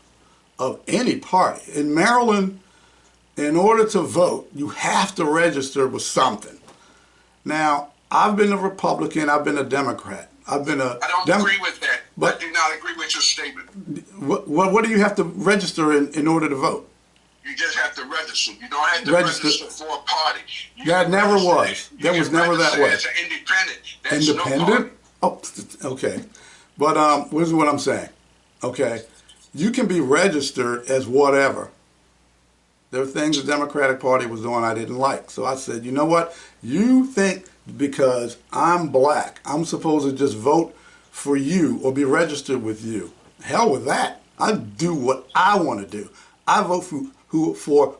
of any party. In Maryland, in order to vote, you have to register with something. Now, I've been a Republican, I've been a Democrat. I don't agree with that. I do not agree with your statement. What do you have to register in order to vote? You just have to register. You don't have to register for a party. That never was. That was never that way. As an independent. That's independent? Oh, okay. But this is what I'm saying. Okay, you can be registered as whatever. There are things the Democratic Party was doing I didn't like. So I said, you know what? You think because I'm black, I'm supposed to just vote for you or be registered with you. Hell with that. I do what I want to do. I vote for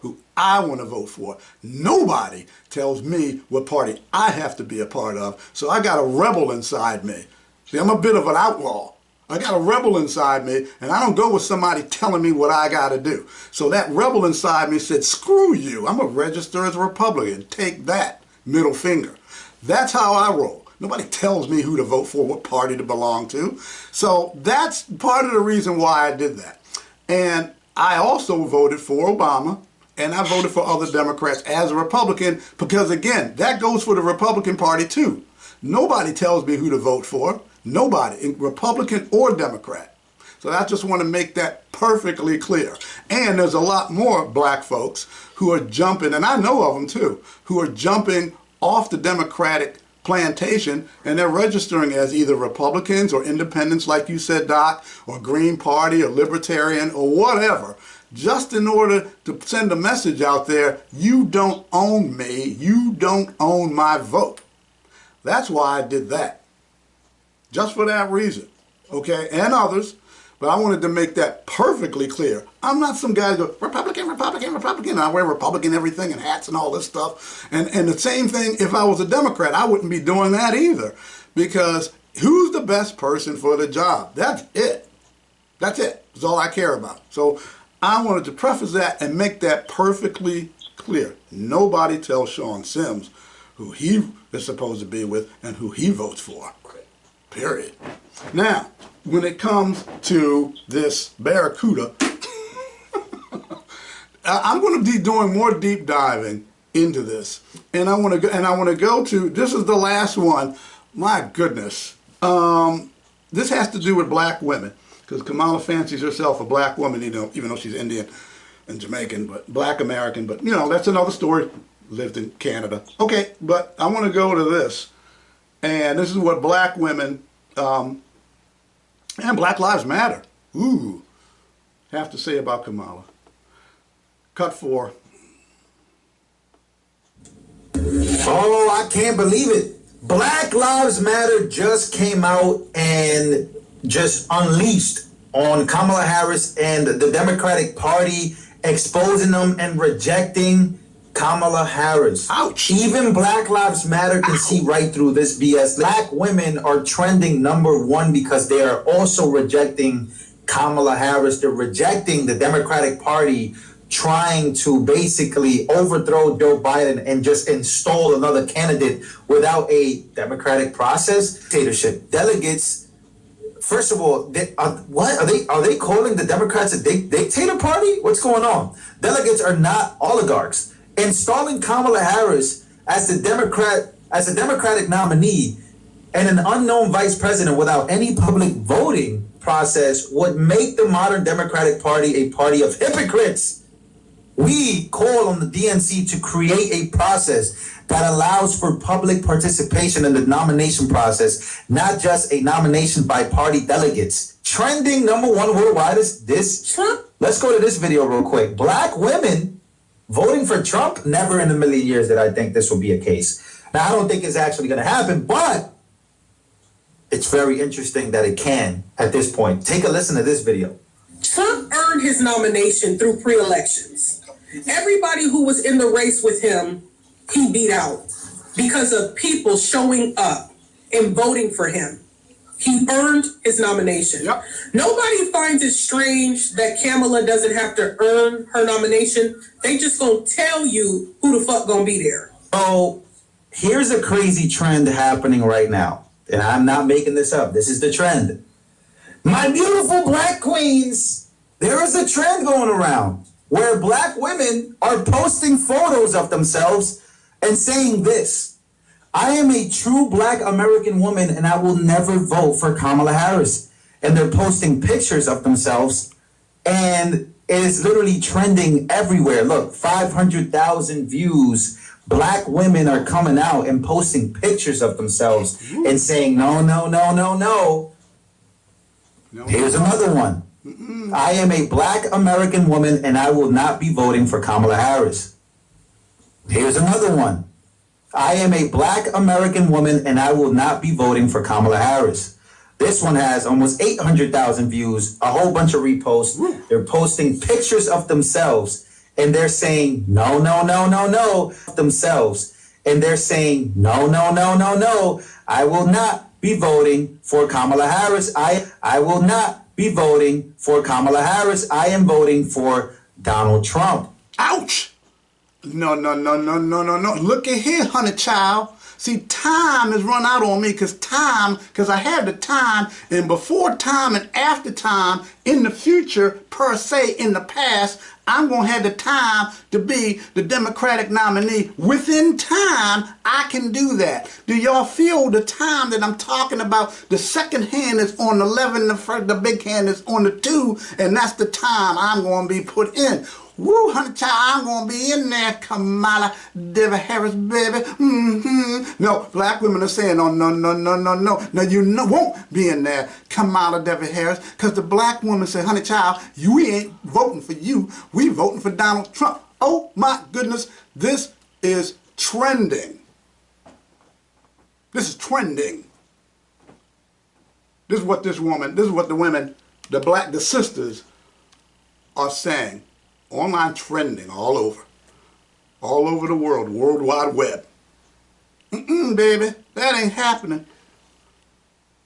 who I want to vote for. Nobody tells me what party I have to be a part of. So I got a rebel inside me. See, I'm a bit of an outlaw. I got a rebel inside me, and I don't go with somebody telling me what I got to do. So that rebel inside me said, screw you. I'm going to register as a Republican. Take that, middle finger. That's how I roll. Nobody tells me who to vote for, what party to belong to. So that's part of the reason why I did that. And I also voted for Obama, and I voted for other Democrats as a Republican because, again, that goes for the Republican Party too. Nobody tells me who to vote for. Nobody, Republican or Democrat. So I just want to make that perfectly clear. And there's a lot more black folks who are jumping, and I know of them too, who are jumping off the Democratic plantation and they're registering as either Republicans or independents, like you said, Doc, or Green Party or Libertarian or whatever, just in order to send a message out there, you don't own me, you don't own my vote. That's why I did that. Just for that reason, okay, and others, but I wanted to make that perfectly clear. I'm not some guy who goes, Republican, Republican, Republican, and I wear Republican everything and hats and all this stuff. And the same thing, if I was a Democrat, I wouldn't be doing that either. Because who's the best person for the job? That's it. That's it. That's all I care about. So I wanted to preface that and make that perfectly clear. Nobody tells Sean Sims who he is supposed to be with and who he votes for. Period. Now, when it comes to this Barracuda, I'm going to be doing more deep diving into this, and I want to go to, this is the last one. My goodness, this has to do with black women because Kamala fancies herself a black woman, even though she's Indian and Jamaican, but black American. But that's another story. Lived in Canada. Okay, but I want to go to this. And this is what black women and Black Lives Matter, have to say about Kamala. Cut 4. Oh, I can't believe it. Black Lives Matter just came out and just unleashed on Kamala Harris and the Democratic Party, exposing them and rejecting Kamala Harris. Ouch. Even Black Lives Matter can see right through this BS. Black women are trending #1 because they are also rejecting Kamala Harris. They're rejecting the Democratic Party trying to basically overthrow Joe Biden and just install another candidate without a democratic process. Dictatorship. Delegates, first of all, what are they calling the Democrats a dictator party? What's going on? Delegates are not oligarchs. Installing Kamala Harris as the Democratic nominee and an unknown vice president without any public voting process would make the modern Democratic Party a party of hypocrites. We call on the DNC to create a process that allows for public participation in the nomination process, not just a nomination by party delegates. Trending #1 worldwide is this Trump. Let's go to this video real quick. Black women voting for Trump, never in a million years did I think this will be a case. Now, I don't think it's actually going to happen, but it's very interesting that it can at this point. Take a listen to this video. Trump earned his nomination through pre-elections. Everybody who was in the race with him, he beat out because of people showing up and voting for him. He earned his nomination. Yep. Nobody finds it strange that Kamala doesn't have to earn her nomination. They just gonna tell you who the fuck gonna be there. So here's a crazy trend happening right now. And I'm not making this up. This is the trend. My beautiful black queens, there is a trend going around where black women are posting photos of themselves and saying this: I am a true black American woman and I will never vote for Kamala Harris. And they're posting pictures of themselves and it is literally trending everywhere. Look, 500,000 views. Black women are coming out and posting pictures of themselves and saying, no, no, no, no, no. Here's another one. I am a black American woman and I will not be voting for Kamala Harris. Here's another one. I am a black American woman and I will not be voting for Kamala Harris. This one has almost 800,000 views, a whole bunch of reposts. They're posting pictures of themselves and they're saying, no, no, no, no, no, themselves. And they're saying, no, no, no, no, no, I will not be voting for Kamala Harris. I will not be voting for Kamala Harris. I am voting for Donald Trump. Ouch! No, no, no, no, no, no, no. Look at here, honey child. See, time has run out on me because I have the time, and before time and after time, in the future, per se, in the past, I'm going to have the time to be the Democratic nominee. Within time, I can do that. Do y'all feel the time that I'm talking about? The second hand is on the 11, the big hand is on the 2, and that's the time I'm going to be put in. Woo, honey child, I'm going to be in there, Kamala Harris, baby. No, black women are saying, no, no, no, no, no, no. No, you won't be in there, Kamala Harris, because the black woman said, honey child, we ain't voting for you. We voting for Donald Trump. Oh, my goodness, this is trending. This is trending. This is what the women, the sisters are saying. Online trending all over the world, World Wide Web. Baby, that ain't happening.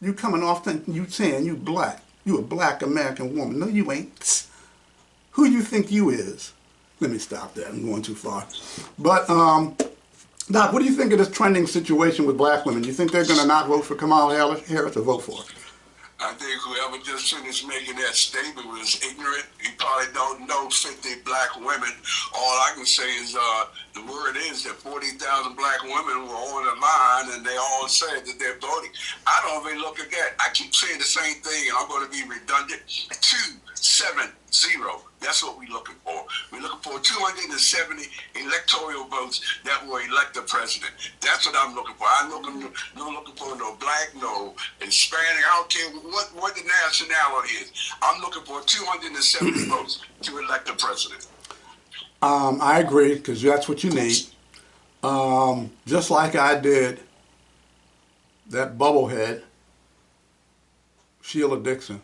You coming off thinking you saying you black. You a black American woman. No, you ain't. Who you think you is? Let me stop that. I'm going too far. But, Doc, what do you think of this trending situation with black women? You think they're going to not vote for Kamala Harris or vote for her? I think whoever just finished making that statement was ignorant. He probably don't know 50 black women. All I can say is the word is that 40,000 black women were on the line and they all said that they're voting. I don't even look at that. I keep saying the same thing and I'm going to be redundant. 270. That's what we're looking for. We're looking for 270 electoral votes that will elect the president. That's what I'm looking for. I'm looking for no black, no Hispanic. I don't care what the nationality is. I'm looking for 270 votes to elect the president. I agree, because that's what you need. Just like I did that bubblehead, Sheila Dixon.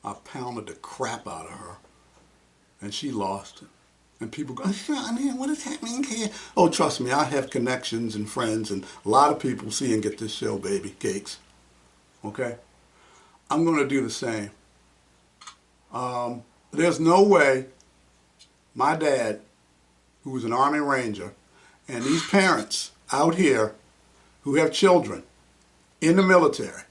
I pounded the crap out of her, and she lost it. And people go, man, what is happening here? Oh, trust me, I have connections and friends, and a lot of people see and get this show, baby, cakes. Okay? I'm going to do the same. There's no way my dad, who was an Army Ranger, and these parents out here who have children in the military,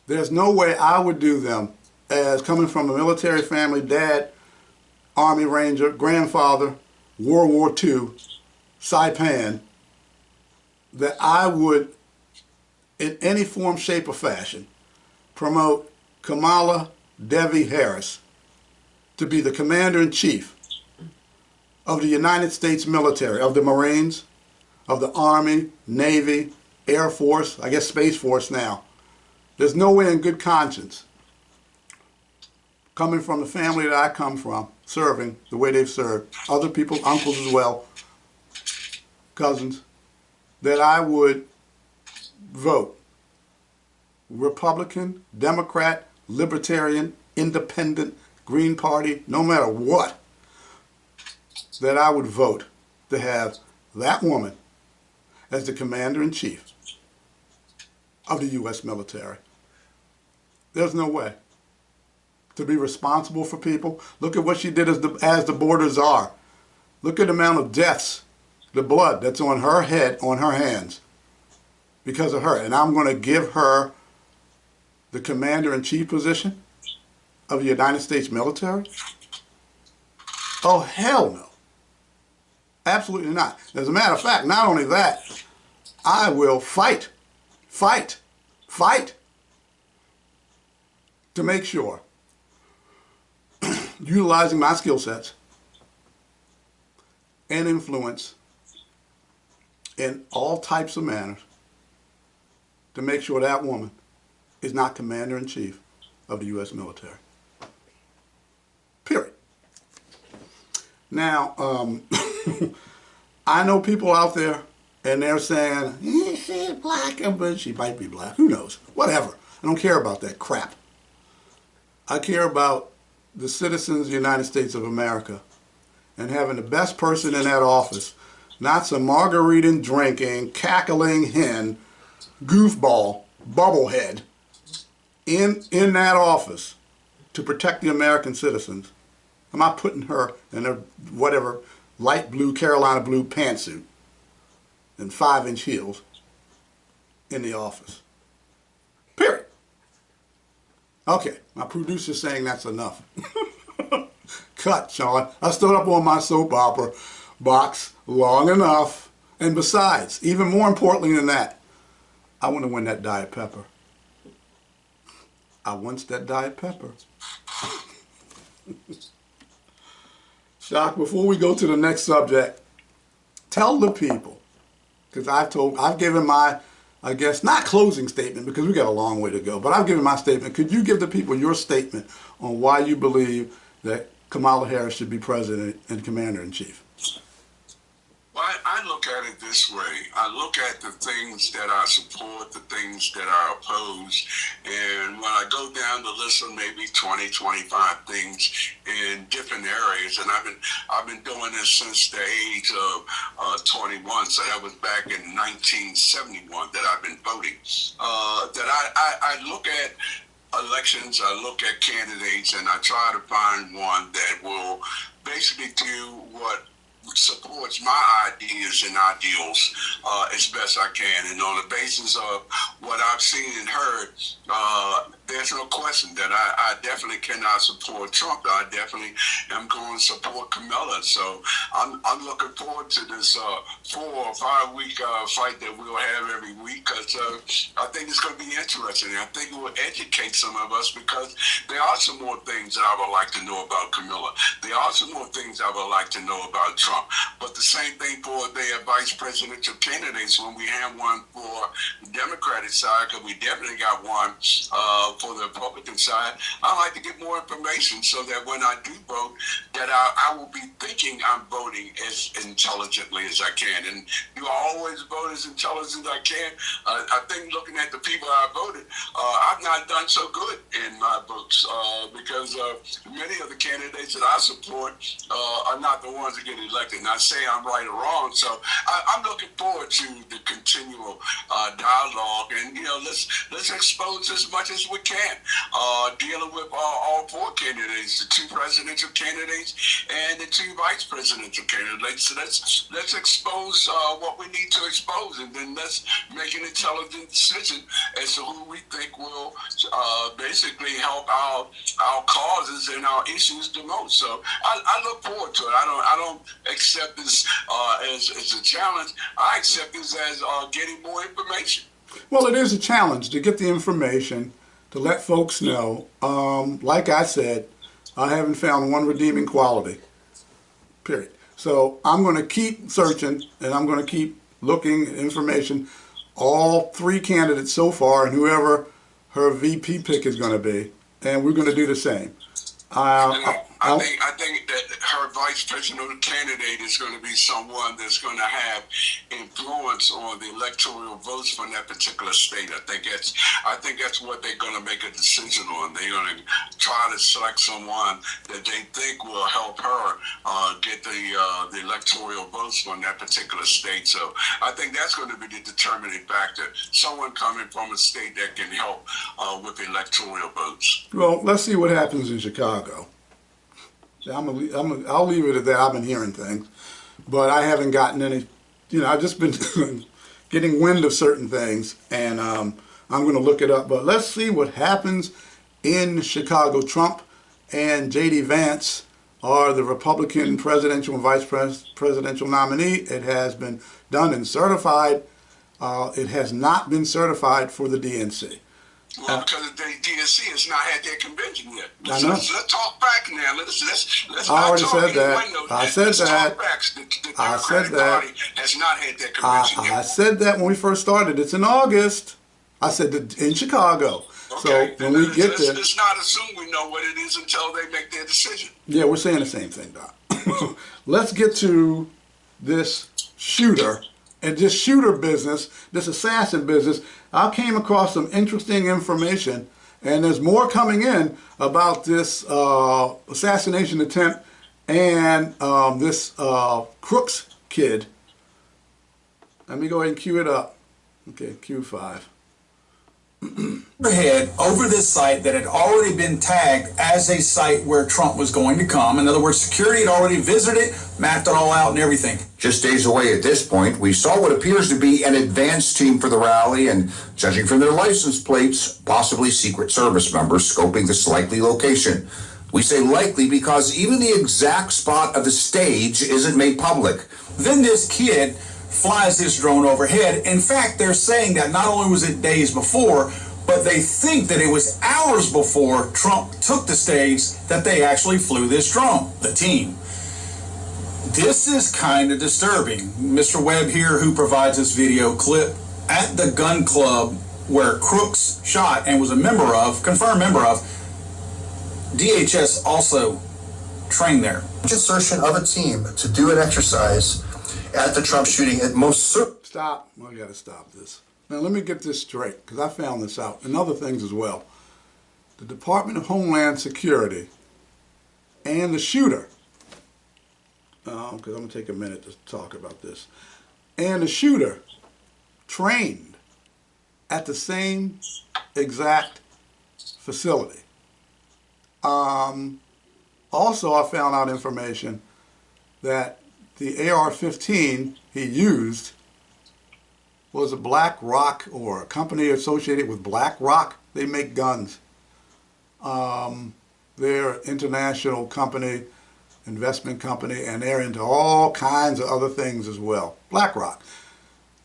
there's no way I would do them as coming from a military family, dad, Army Ranger, grandfather, World War II, Saipan, that I would, in any form, shape, or fashion, promote Kamala Harris to be the Commander-in-Chief of the United States military, of the Marines, of the Army, Navy, Air Force, I guess Space Force now. There's no way in good conscience, coming from the family that I come from, serving the way they've served, other people, uncles as well, cousins, that I would vote Republican, Democrat, Libertarian, Independent, Green Party, no matter what, that I would vote to have that woman as the Commander-in-Chief of the U.S. military. There's no way. To be responsible for people. Look at what she did as the border czar. Look at the amount of deaths, the blood that's on her head, on her hands, because of her. And I'm going to give her the commander-in-chief position of the United States military? Oh, hell no. Absolutely not. As a matter of fact, not only that, I will fight to make sure, utilizing my skill sets and influence in all types of manners, to make sure that woman is not commander-in-chief of the U.S. military. Period. Now, I know people out there, and they're saying, she's black, but she might be black. Who knows? Whatever. I don't care about that crap. I care about the citizens of the United States of America and having the best person in that office, not some margarita drinking, cackling hen, goofball, bubblehead in that office to protect the American citizens. I'm not putting her in a whatever light blue Carolina blue pantsuit and 5-inch heels in the office. Period. Okay, my producer's saying that's enough. Cut, Sean. I stood up on my soap opera box long enough. And besides, even more importantly than that, I want to win that Diet Pepper. I want that Diet Pepper. Shock, before we go to the next subject, tell the people, because I've given my, I guess, not closing statement, because we got a long way to go, but I've given my statement. Could you give the people your statement on why you believe that Kamala Harris should be president and commander-in-chief? Well, I look at it this way. I look at the things that I support, the things that I oppose, and when I go down the list of maybe 20, 25 things in different areas, and I've been doing this since the age of 21, so that was back in 1971 that I've been voting, that I look at elections, I look at candidates, and I try to find one that will basically do what supports my ideas and ideals as best I can. And on the basis of what I've seen and heard, there's no question that I definitely cannot support Trump. I definitely am going to support Kamala. So I'm looking forward to this 4 or 5 week fight that we'll have every week, because I think it's going to be interesting. I think it will educate some of us, because there are some more things that I would like to know about Kamala. There are some more things I would like to know about Trump. But the same thing for their vice presidential candidates when we have one for the Democratic side, because we definitely got one for the Republican side. I like to get more information so that when I do vote, that I will be thinking I'm voting as intelligently as I can. And do I always vote as intelligent as I can? I think looking at the people I voted, I've not done so good in my votes because many of the candidates that I support are not the ones that get elected. Not say I'm right or wrong. So I'm looking forward to the continual dialogue, and let's expose as much as we can, dealing with all 4 candidates, the 2 presidential candidates and the 2 vice presidential candidates. So let's expose what we need to expose, and then let's make an intelligent decision as to who we think will basically help our causes and our issues the most. So I look forward to it. I don't accept this as a challenge. I accept this as getting more information. Well, it is a challenge to get the information, to let folks know. Like I said, I haven't found one redeeming quality, period. So I'm going to keep searching, and I'm going to keep looking at information. All 3 candidates so far, and whoever her VP pick is going to be, and we're going to do the same. I think that her vice presidential candidate is going to be someone that's going to have influence on the electoral votes from that particular state. I think that's what they're going to make a decision on. They're going to try to select someone that they think will help her get the electoral votes from that particular state. So I think that's going to be the determining factor. Someone coming from a state that can help with electoral votes. Well, let's see what happens in Chicago. I'll leave it at that. I've been hearing things, but I haven't gotten any. I've just been getting wind of certain things, and I'm going to look it up. But let's see what happens in Chicago. Trump and J.D. Vance are the Republican presidential and vice presidential nominee. It has been done and certified. It has not been certified for the DNC. Well, because the DNC has not had their convention yet. I know. Let's talk back now. Let's I already said that. I said that. The Democratic Party has not had their convention yet. I said that when we first started. It's in August. I said that in Chicago. Okay. So when we get there, let's not assume we know what it is until they make their decision. Yeah, we're saying the same thing, Doc. Let's get to this shooter. And this shooter business, this assassin business, I came across some interesting information, and there's more coming in about this assassination attempt and this Crooks kid. Let me go ahead and cue it up. Okay, Q5. Head over this site that had already been tagged as a site where Trump was going to come. In other words, security had already visited it, mapped it all out and everything. Just days away at this point, we saw what appears to be an advance team for the rally, and judging from their license plates, possibly Secret Service members scoping this likely location. We say likely because even the exact spot of the stage isn't made public. Then this kid flies this drone overhead. In fact, they're saying that not only was it days before, but they think that it was hours before Trump took the stage that they actually flew this drone, the team. This is kind of disturbing. Mr. Webb here, who provides this video clip, at the gun club where Crooks shot and was a member of, confirmed member of, DHS also trained there. Insertion of a team to do an exercise at the Trump shooting, it most certainly... Stop. I got to stop this. Now, let me get this straight, because I found this out, and other things as well. The Department of Homeland Security and the shooter, because I'm going to take a minute to talk about this, and the shooter trained at the same exact facility. Also, I found out information that the AR-15 he used was a Black Rock, or a company associated with Black Rock. They make guns. They're an international company, investment company, and they're into all kinds of other things as well. Black Rock.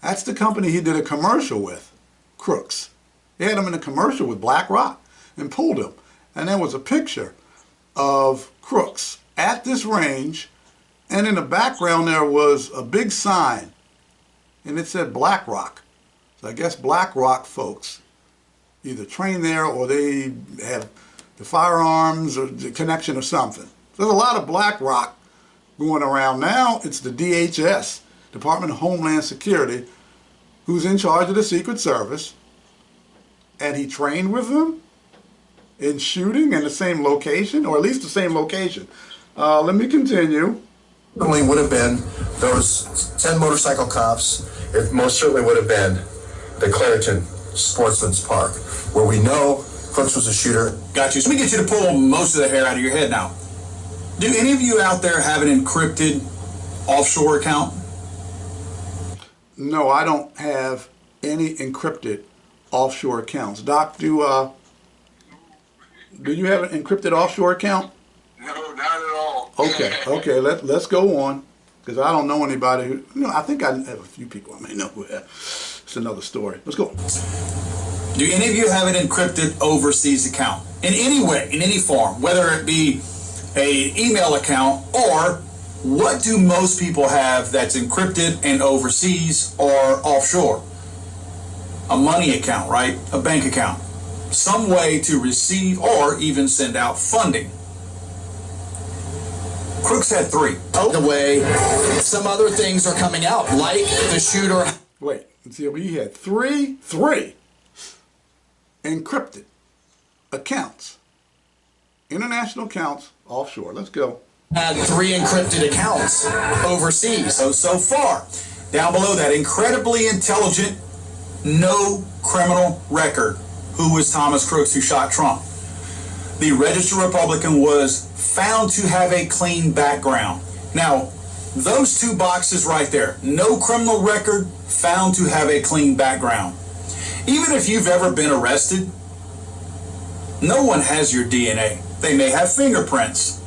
That's the company he did a commercial with, Crooks. They had him in a commercial with Black Rock and pulled him. And there was a picture of Crooks at this range, and in the background there was a big sign, and it said Black Rock. So I guess Black Rock folks either train there, or they have the firearms or the connection or something. So there's a lot of Black Rock going around. Now it's the DHS, Department of Homeland Security, who's in charge of the Secret Service, and he trained with them in shooting in the same location, or at least the same location. Let me continue. Certainly would have been those 10 motorcycle cops. It most certainly would have been the Clairton Sportsman's Park, where we know Crooks was a shooter. Got you. So let me get you to pull most of the hair out of your head now. Do any of you out there have an encrypted offshore account? No, I don't have any encrypted offshore accounts. Doc, do you have an encrypted offshore account? No, not at all. Okay, let's go on, because I don't know anybody who, I think I have a few people I may know who have. It's another story. Let's go. Do any of you have an encrypted overseas account? In any way, in any form, whether it be an email account, or what do most people have that's encrypted and overseas or offshore? A money account, right? A bank account. Some way to receive or even send out funding. Crooks had 3. Oh, the way some other things are coming out, like the shooter. Wait, see, he had three encrypted accounts, international accounts offshore. Let's go. Had 3 encrypted accounts overseas. So far, down below that, incredibly intelligent, no criminal record. Who was Thomas Crooks, who shot Trump? The registered Republican was found to have a clean background. Now, those 2 boxes right there, no criminal record, found to have a clean background. Even if you've ever been arrested, no one has your DNA. They may have fingerprints,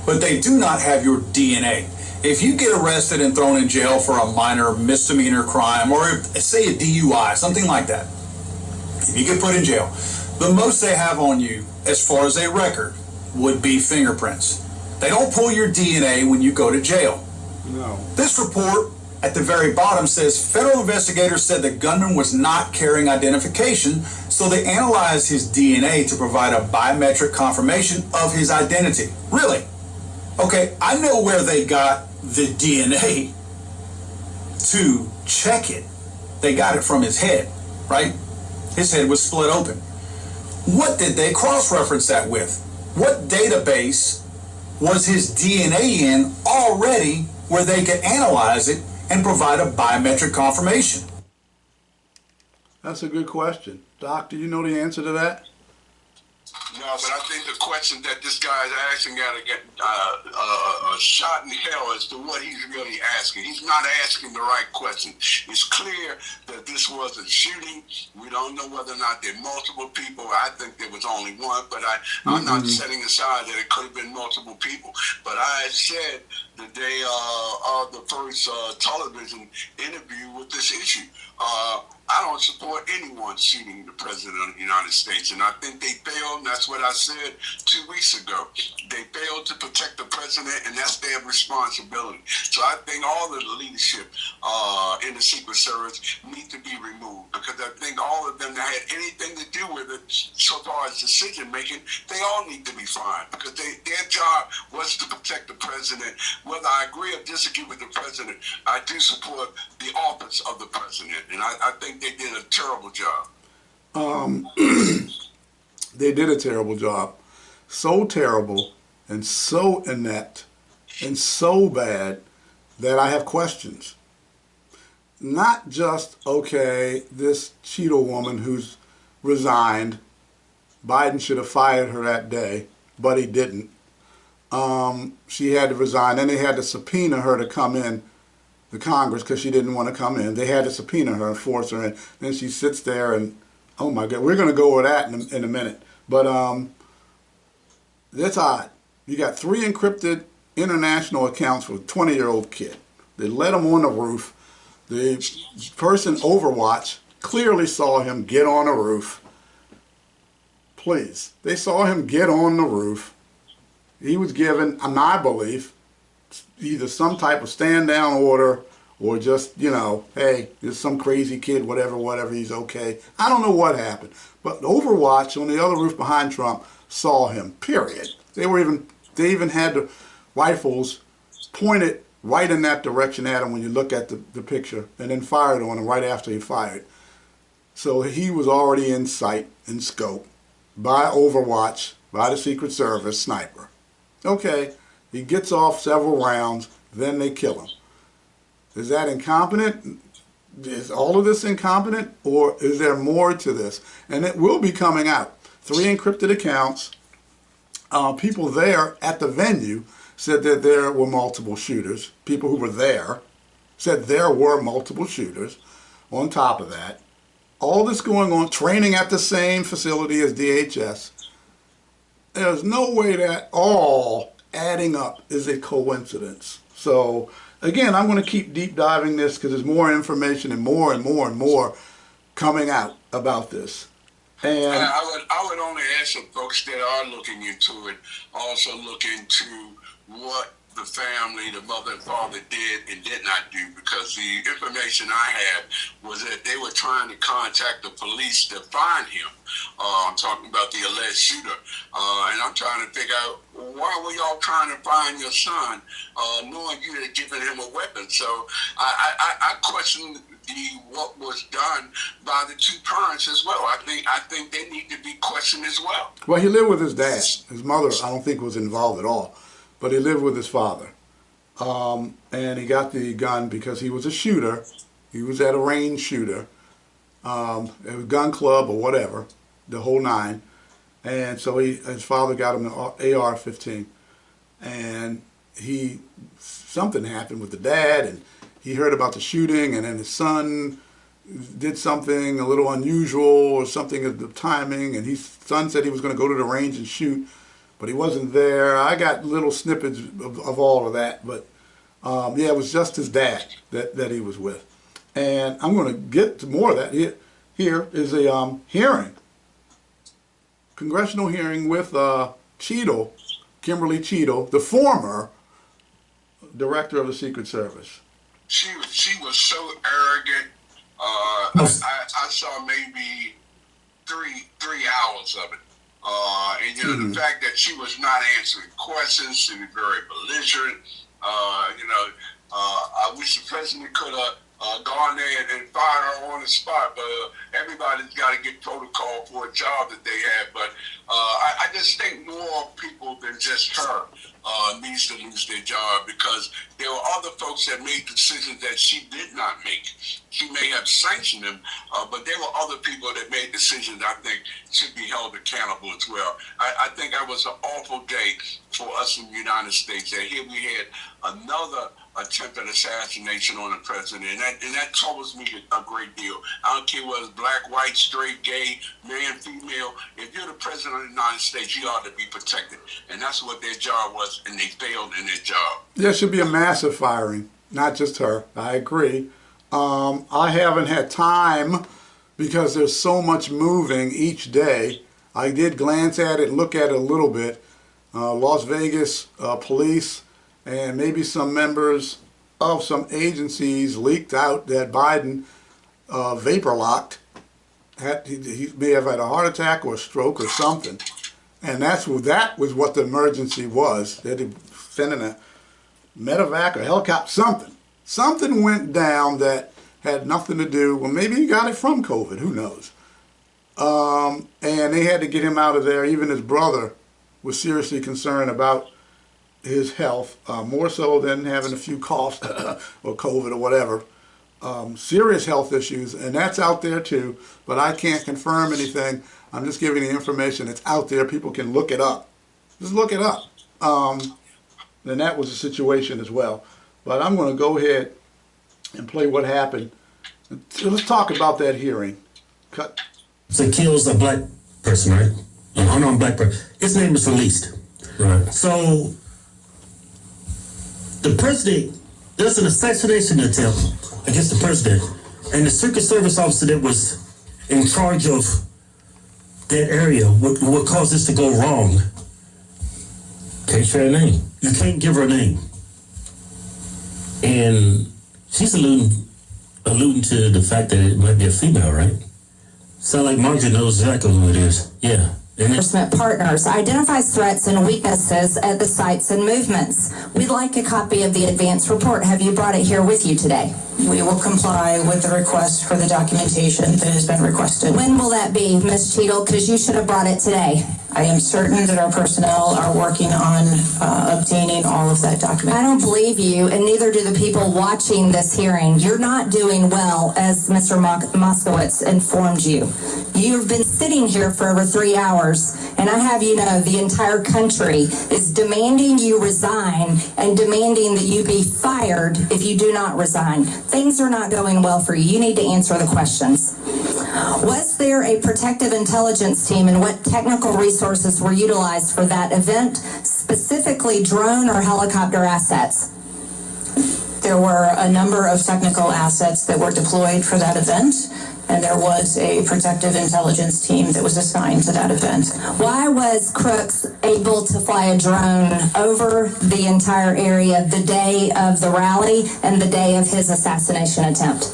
but they do not have your DNA. If you get arrested and thrown in jail for a minor misdemeanor crime, or say a DUI, something like that, if you get put in jail, the most they have on you, as far as a record, would be fingerprints. They don't pull your DNA when you go to jail. No. This report at the very bottom says federal investigators said the gunman was not carrying identification, so they analyzed his DNA to provide a biometric confirmation of his identity. Really? Okay, I know where they got the DNA to check it. They got it from his head, right? His head was split open. What did they cross-reference that with? What database was his DNA in already where they could analyze it and provide a biometric confirmation? That's a good question. Doc, do you know the answer to that? No, but I think the question that this guy is asking got to get a shot in hell as to what he's really asking. He's not asking the right question. It's clear that this was a shooting. We don't know whether or not there are multiple people. I think there was only one, but I'm not setting aside that it could have been multiple people. But I said the day of the first television interview with this issue, I don't support anyone shooting the president of the United States, and I think they failed, and that's what I said 2 weeks ago. They failed to protect the president, and that's their responsibility. So I think all of the leadership in the Secret Service need to be removed, because I think all of them that had anything to do with it, so far as decision making, they all need to be fined, because their job was to protect the president. Whether I agree or disagree with the president, I do support the office of the president, and I think they did a terrible job. They did a terrible job. So terrible and so inept and so bad that I have questions. Not just, okay, this Cheeto woman who's resigned, Biden should have fired her that day, but he didn't. She had to resign, and they had to subpoena her to come in the Congress because she didn't want to come in. They had to subpoena her and force her in. Then she sits there and, oh my God, we're going to go over that in a minute. But that's odd. You got 3 encrypted international accounts for a 20-year-old kid. They let him on the roof. The person Overwatch clearly saw him get on the roof. Please. They saw him get on the roof. He was given, I believe, either some type of stand-down order or just, you know, hey, there's some crazy kid, whatever, he's okay. I don't know what happened. But Overwatch on the other roof behind Trump saw him, period. They even had the rifles pointed right in that direction at him when you look at the picture, and then fired on him right after he fired. So he was already in sight, in scope, by Overwatch, by the Secret Service sniper. Okay, he gets off several rounds, then they kill him. Is that incompetent? Is all of this incompetent, or is there more to this? And it will be coming out. 3 encrypted accounts. People there at the venue said that there were multiple shooters. People who were there said there were multiple shooters. On top of that, all this going on, training at the same facility as DHS. There's no way that all adding up is a coincidence. So again, I'm going to keep deep diving this because there's more information and more and more and more coming out about this. And I would only ask some folks that are looking into it, also look into what the family, the mother and father did and did not do, because the information I had was that they were trying to contact the police to find him. I'm talking about the alleged shooter. And I'm trying to figure out, why were y'all trying to find your son, knowing you had given him a weapon? So I question what was done by the two parents as well. I think they need to be questioned as well. Well, he lived with his dad. His mother, I don't think, was involved at all. But he lived with his father. And he got the gun because he was a shooter. He was at a range shooter. It was gun club or whatever, the whole nine. And so his father got him an AR-15. And something happened with the dad, and he heard about the shooting, and then his son did something a little unusual or something at the timing, and his son said he was going to go to the range and shoot, but he wasn't there. I got little snippets of all of that, but yeah, it was just his dad that he was with. And I'm going to get to more of that. Here is a hearing, congressional hearing with Cheatham, Kimberly Cheatham, the former director of the Secret Service. She was so arrogant. I saw maybe thrly hours of it. And, you know, the fact that she was not answering questions, she was very belligerent. I wish the president could have gone there and fired her on the spot, but everybody's got to get protocol for a job that they have. But I just think more people than just her needs to lose their job, because there were other folks that made decisions that she did not make. She may have sanctioned them, but there were other people that made decisions I think should be held accountable as well. I think that was an awful day for us in the United States, that here we had another attempted assassination on the president, and that troubles me a great deal. I don't care whether it's black, white, straight, gay, man, female. If you're the president of the United States, you ought to be protected, and that's what their job was, and they failed in their job. There should be a massive firing, not just her. I agree. I haven't had time because there's so much moving each day. I did glance at it, look at it a little bit. Las Vegas police and maybe some members of some agencies leaked out that Biden vapor locked. He may have had a heart attack or a stroke or something. And that was what the emergency was. They had sent in a medevac or helicopter, something. Something went down that had nothing to do, well, maybe he got it from COVID, who knows. And they had to get him out of there. Even his brother was seriously concerned about his health, more so than having a few coughs or COVID or whatever. Serious health issues, and that's out there too, but I can't confirm anything. I'm just giving the information that's out there. People can look it up. Just look it up. And that was the situation as well. But I'm going to go ahead and play what happened. Let's talk about that hearing. Cut. So it kills a black person, right? An unarmed black person. His name is released. Right. So the president, there's an assassination attempt against the president, and the Secret Service officer that was in charge of that area, what caused this to go wrong? Can't share a name. You can't give her a name. And she's alluding to the fact that it might be a female, right? Sound like Marjorie knows exactly who it is. Yeah. Enforcement partners identifies threats and weaknesses at the sites and movements. We'd like a copy of the advance report. Have you brought it here with you today? We will comply with the request for the documentation that has been requested. When will that be, Ms. Cheatham? Because you should have brought it today. I am certain that our personnel are working on obtaining all of that document. I don't believe you, and neither do the people watching this hearing. You're not doing well, as Mr. Moskowitz informed you. You've been sitting here for over 3 hours, and I have you know the entire country is demanding you resign and demanding that you be fired if you do not resign. Things are not going well for you. You need to answer the questions. Was there a protective intelligence team, and what technical resources were utilized for that event, specifically drone or helicopter assets? There were a number of technical assets that were deployed for that event. and there was a protective intelligence team that was assigned to that event. Why was Crooks able to fly a drone over the entire area the day of the rally and the day of his assassination attempt?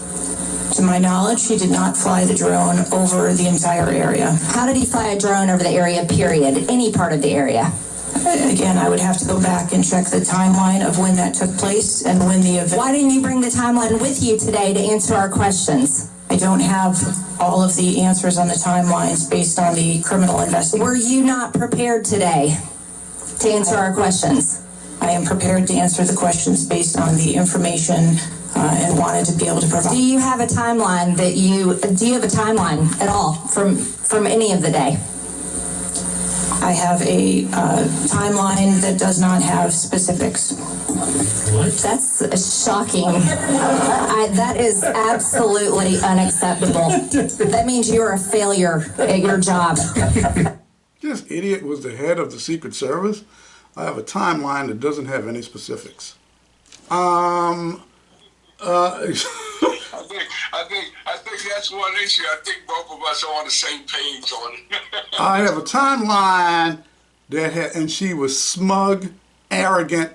To my knowledge, he did not fly the drone over the entire area. How did he fly a drone over the area, period? Any part of the area? Again, I would have to go back and check the timeline of when that took place and when the event... Why didn't you bring the timeline with you today to answer our questions? I don't have all of the answers on the timelines based on the criminal investigation. Were you not prepared today to answer our questions? I am prepared to answer the questions based on the information and wanted to be able to provide. Do you have a timeline do you have a timeline at all from any of the day? I have a timeline that does not have specifics. What? That's shocking. That is absolutely unacceptable. That means you're a failure at your job. This idiot was the head of the Secret Service. I have a timeline that doesn't have any specifics. I think that's one issue. I think both of us are on the same page on it. I have a timeline that had, and she was smug, arrogant.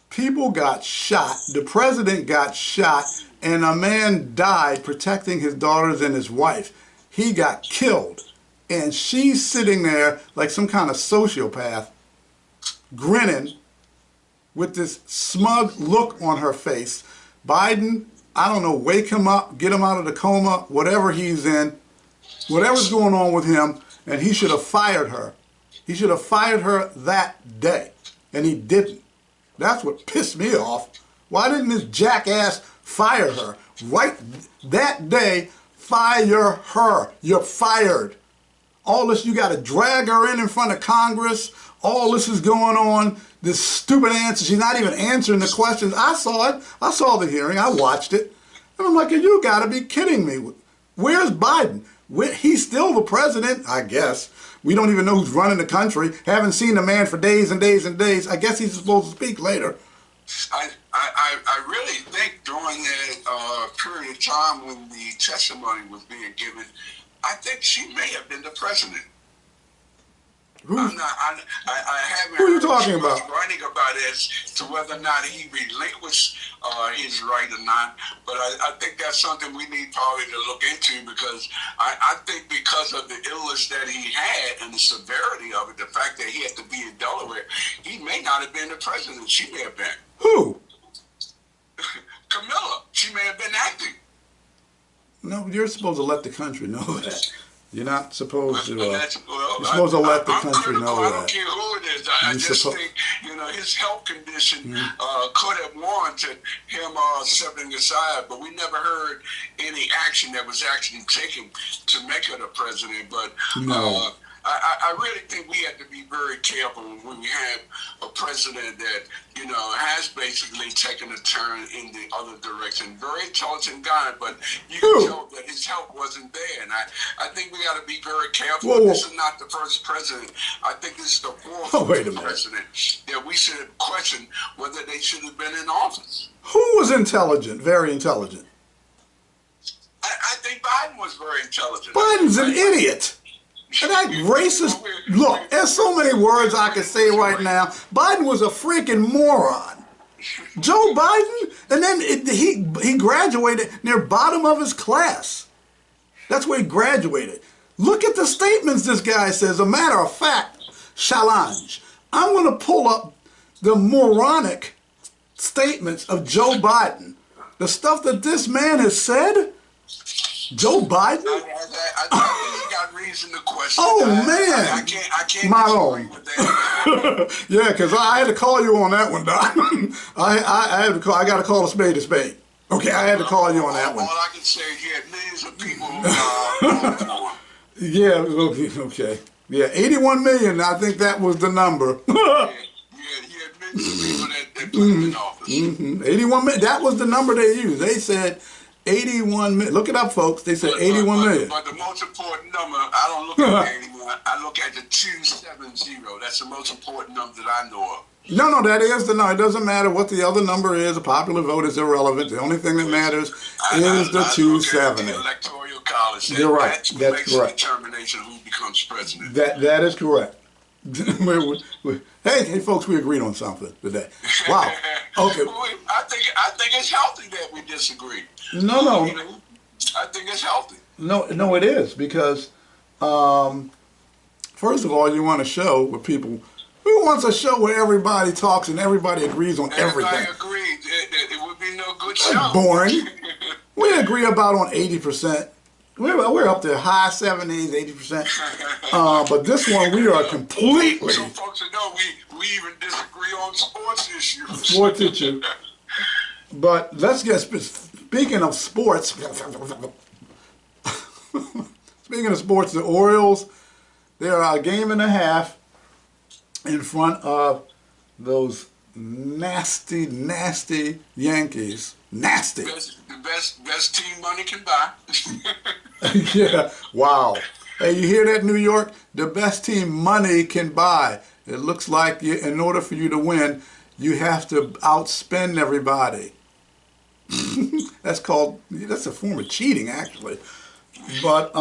People got shot. The president got shot, and a man died protecting his daughters and his wife. He got killed, and she's sitting there like some kind of sociopath, grinning with this smug look on her face. Biden, I don't know, wake him up, get him out of the coma, whatever he's in, whatever's going on with him, and he should have fired her. He should have fired her that day, and he didn't. That's what pissed me off. Why didn't this jackass fire her? Right that day, fire her. You're fired. All this, you got to drag her in front of Congress. All this is going on. This stupid answer. She's not even answering the questions. I saw it. I saw the hearing. I watched it. And I'm like, you got to be kidding me. Where's Biden? He's still the president, I guess. We don't even know who's running the country. Haven't seen the man for days and days and days. I guess he's supposed to speak later. I really think during that period of time when the testimony was being given, I think she may have been the president. Who? I haven't Who are you heard talking too much about? writing about it as to whether or not he relinquished his right or not. But I think that's something we need probably to look into, because I think because of the illness that he had and the severity of it, the fact that he had to be in Delaware, he may not have been the president. She may have been. Who? Camilla. She may have been acting. No, you're supposed to let the country know that. You're not supposed to. You're Well, supposed to let the I'm country critical. know I that. don't care who it is. I just think, his health condition could have warranted him stepping aside, but we never heard any action that was actually taken to make her the president. But No. I really think we have to be very careful when we have a president that, has basically taken a turn in the other direction. Very intelligent guy, but you can tell that his health wasn't there. And I think we got to be very careful. Whoa. This is not the first president. I think this is the fourth president that we should question whether they should have been in office. Who was intelligent? Very intelligent. I think Biden was very intelligent. Biden's an idiot. And that racist, look, there's so many words I could say right now. Biden was a freaking moron. Joe Biden, and then he graduated near bottom of his class. That's where he graduated. Look at the statements this guy says. A matter of fact, challenge. I'm going to pull up the moronic statements of Joe Biden. The stuff that this man has said. Joe Biden? I think he got reason to question. Man. I can't My disagree own. with that. Yeah, because I had to call you on that one, Doc. I had to call. I got to call a spade a spade. Okay, I had to call you on that one. All I can say is he had millions of people voting for him. Yeah, okay. Yeah, 81 million, I think that was the number. He had millions of people that put him in office. 81 million, that was the number they used. They said 81 million. Look it up, folks. They said 81 million. But the most important number, I don't look at the 81. I look at the 270. That's the most important number that I know of. No, that is no. It doesn't matter what the other number is. The popular vote is irrelevant. The only thing that matters is the 270. Electoral college. You're right. That That's makes correct. the determination of who becomes president. That is correct. Hey, folks, we agreed on something today. Wow. Okay. I think it's healthy that we disagree. No. I think it's healthy. No, it is because, first of all, you want a show where people. Who wants a show where everybody talks and everybody agrees on everything? I agree. It would be no good show. Boring. We agree about on 80%. We're up there high 70s, 80%. But this one we are completely. So folks know we even disagree on sports issues. Sports issue. But let's get speaking of sports. Speaking of sports, the Orioles, they're a game and a half in front of those nasty Yankees. Nasty. The best team money can buy. Yeah. Wow. Hey, you hear that, New York? The best team money can buy. It looks like in order for you to win, you have to outspend everybody. That's a form of cheating, actually. But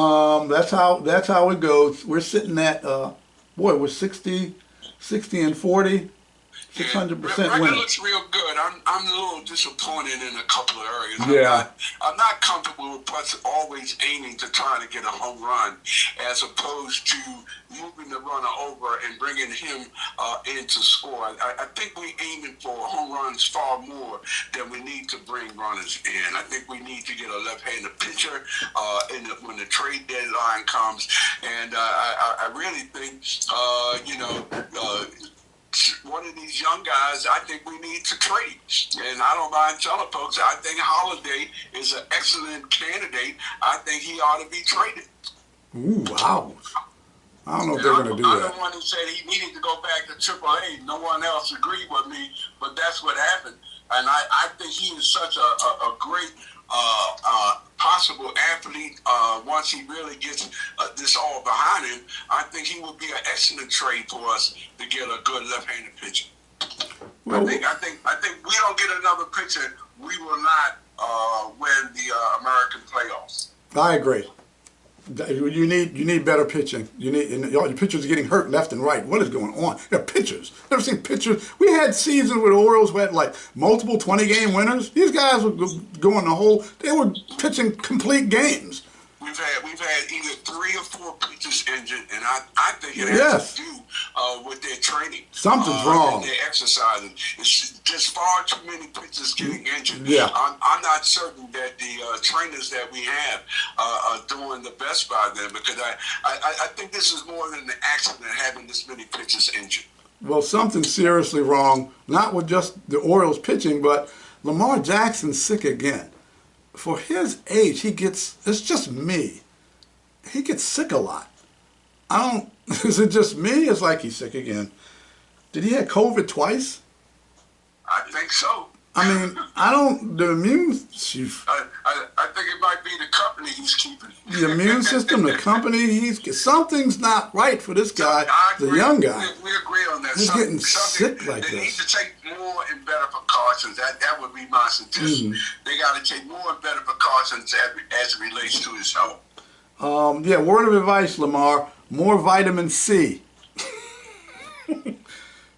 that's how it goes. We're sitting at we're 60 and 40. 600% win. It looks real good. I'm a little disappointed in a couple of areas. Yeah. I'm not comfortable with us always aiming to try to get a home run as opposed to moving the runner over and bringing him in to score. I think we're aiming for home runs far more than we need to bring runners in. I think we need to get a left-handed pitcher when the trade deadline comes. And I really think, one of these young guys, I think we need to trade. And I don't mind telling folks, I think Holiday is an excellent candidate. I think he ought to be traded. Ooh, wow. I don't know if they're going to do that. I'm the one who said he needed to go back to AAA. No one else agreed with me, but that's what happened. And I think he is such a great possible athlete once he really gets this all behind him. I think he would be an excellent trade for us to get a good left-handed pitcher. Well, I think we don't get another pitcher, we will not win the American playoffs. I agree. You need better pitching. Your pitchers are getting hurt left and right. What is going on? They're pitchers. Never seen pitchers. We had seasons with the Orioles who had like multiple 20-game winners. These guys were going the whole. They were pitching complete games. We've had either 3 or 4 pitchers injured, and I think it has to do with their training. Something's wrong. And their exercising. It's just far too many pitchers getting injured. Yeah. I'm not certain that the trainers that we have are doing the best by them, because I think this is more than an accident having this many pitchers injured. Well, something's seriously wrong, not with just the Orioles pitching, but Lamar Jackson's sick again. For his age, it's just me. He gets sick a lot. Is it just me? It's like he's sick again. Did he have COVID twice? I think so. I mean, the immune, I think it might be the company he's keeping. The immune system, the company, something's not right for this guy, the young guy. We agree on that. He's getting sick like They need this. to take more and better precautions. That would be my suggestion. They got to take more and better precautions as it relates to his health. Word of advice, Lamar, more vitamin C.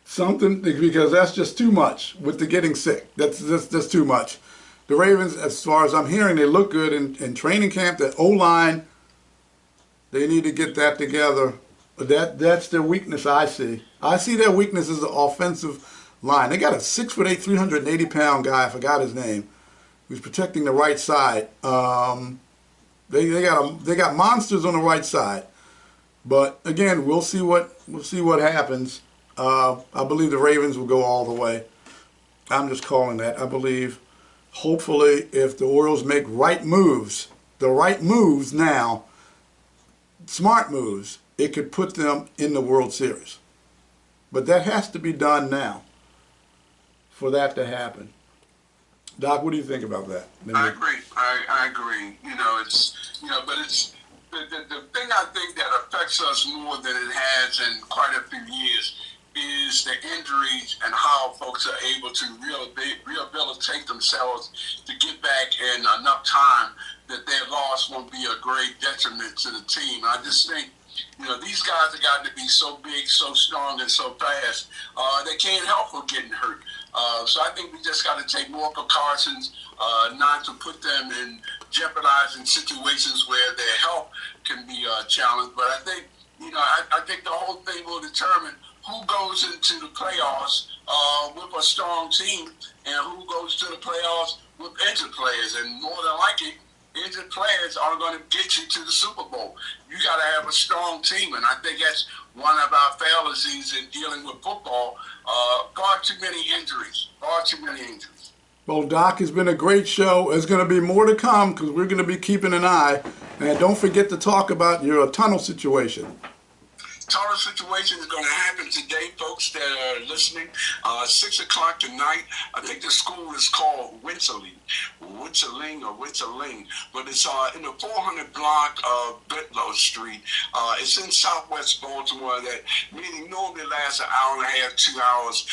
Something, because that's just too much with the getting sick. That's too much. The Ravens, as far as I'm hearing, they look good in training camp. The O-line, they need to get that together. That's their weakness, I see. I see their weakness is the offensive line. They got a 6'8", 380-pound guy, I forgot his name, who's protecting the right side. They got monsters on the right side. But again, we'll see what happens. I believe the Ravens will go all the way. I'm just calling that. I believe, hopefully, if the Orioles make the right moves now, smart moves, it could put them in the World Series. But that has to be done now for that to happen. Doc, what do you think about that? I agree. I agree. But it's the thing I think that affects us more than it has in quite a few years is the injuries and how folks are able to rehabilitate themselves to get back in enough time that their loss won't be a great detriment to the team. I just think, these guys have gotten to be so big, so strong, and so fast, they can't help but getting hurt. So I think we just got to take more precautions not to put them in jeopardizing situations where their health can be challenged. But I think, I think the whole thing will determine who goes into the playoffs with a strong team and who goes to the playoffs with injured players. And more than likely, injured players are going to get you to the Super Bowl. You got to have a strong team, and I think that's one of our fallacies in dealing with football. Far too many injuries. Well, Doc, it's been a great show. There's going to be more to come because we're going to be keeping an eye. And don't forget to talk about your tunnel situation. Tunnel situation is going to happen today, folks that are listening. 6 o'clock tonight. I think the school is called Winterling, but it's in the 400 block of Bentlow Street. It's in Southwest Baltimore. That meeting normally lasts an hour and a half, 2 hours.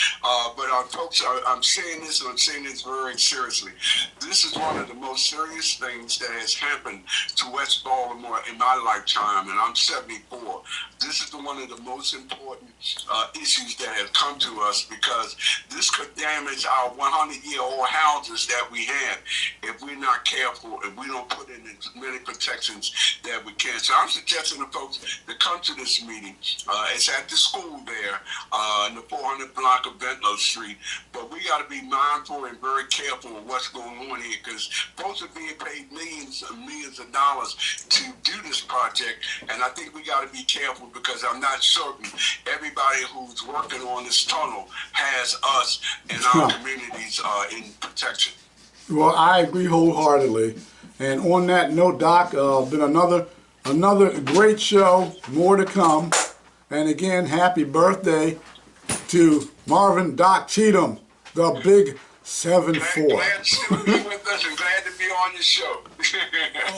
But folks, I'm saying this, and I'm saying this very seriously. This is one of the most serious things that has happened to West Baltimore in my lifetime, and I'm 74. This is one of the most important issues that have come to us, because this could damage our 100-year-old houses that we have if we're not careful, if we don't put in as many protections that we can. So I'm suggesting to folks to come to this meeting. It's at the school there in the 400 block of Bentlow Street. But we got to be mindful and very careful of what's going on here, because folks are being paid millions and millions of dollars to do this project. And I think we got to be careful, because I'm not certain everybody who's working on this tunnel has us and our communities in protection. Well, I agree wholeheartedly. And on that note, Doc, been another great show. More to come. And again, happy birthday to Marvin Doc Cheatham, the big 7'4". Glad to be with us and glad to be on your show.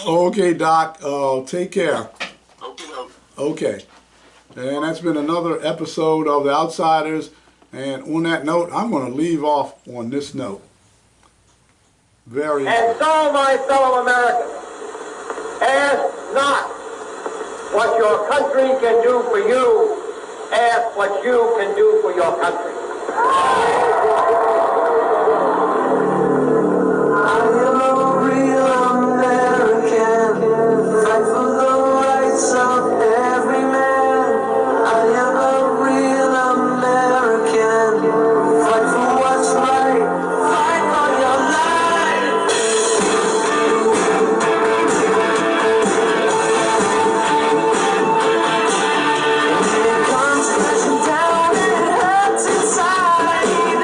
Okay, Doc. Take care. Okay. And that's been another episode of The Outsiders. And on that note, I'm going to leave off on this note. And so, my fellow Americans, ask not what your country can do for you, ask what you can do for your country.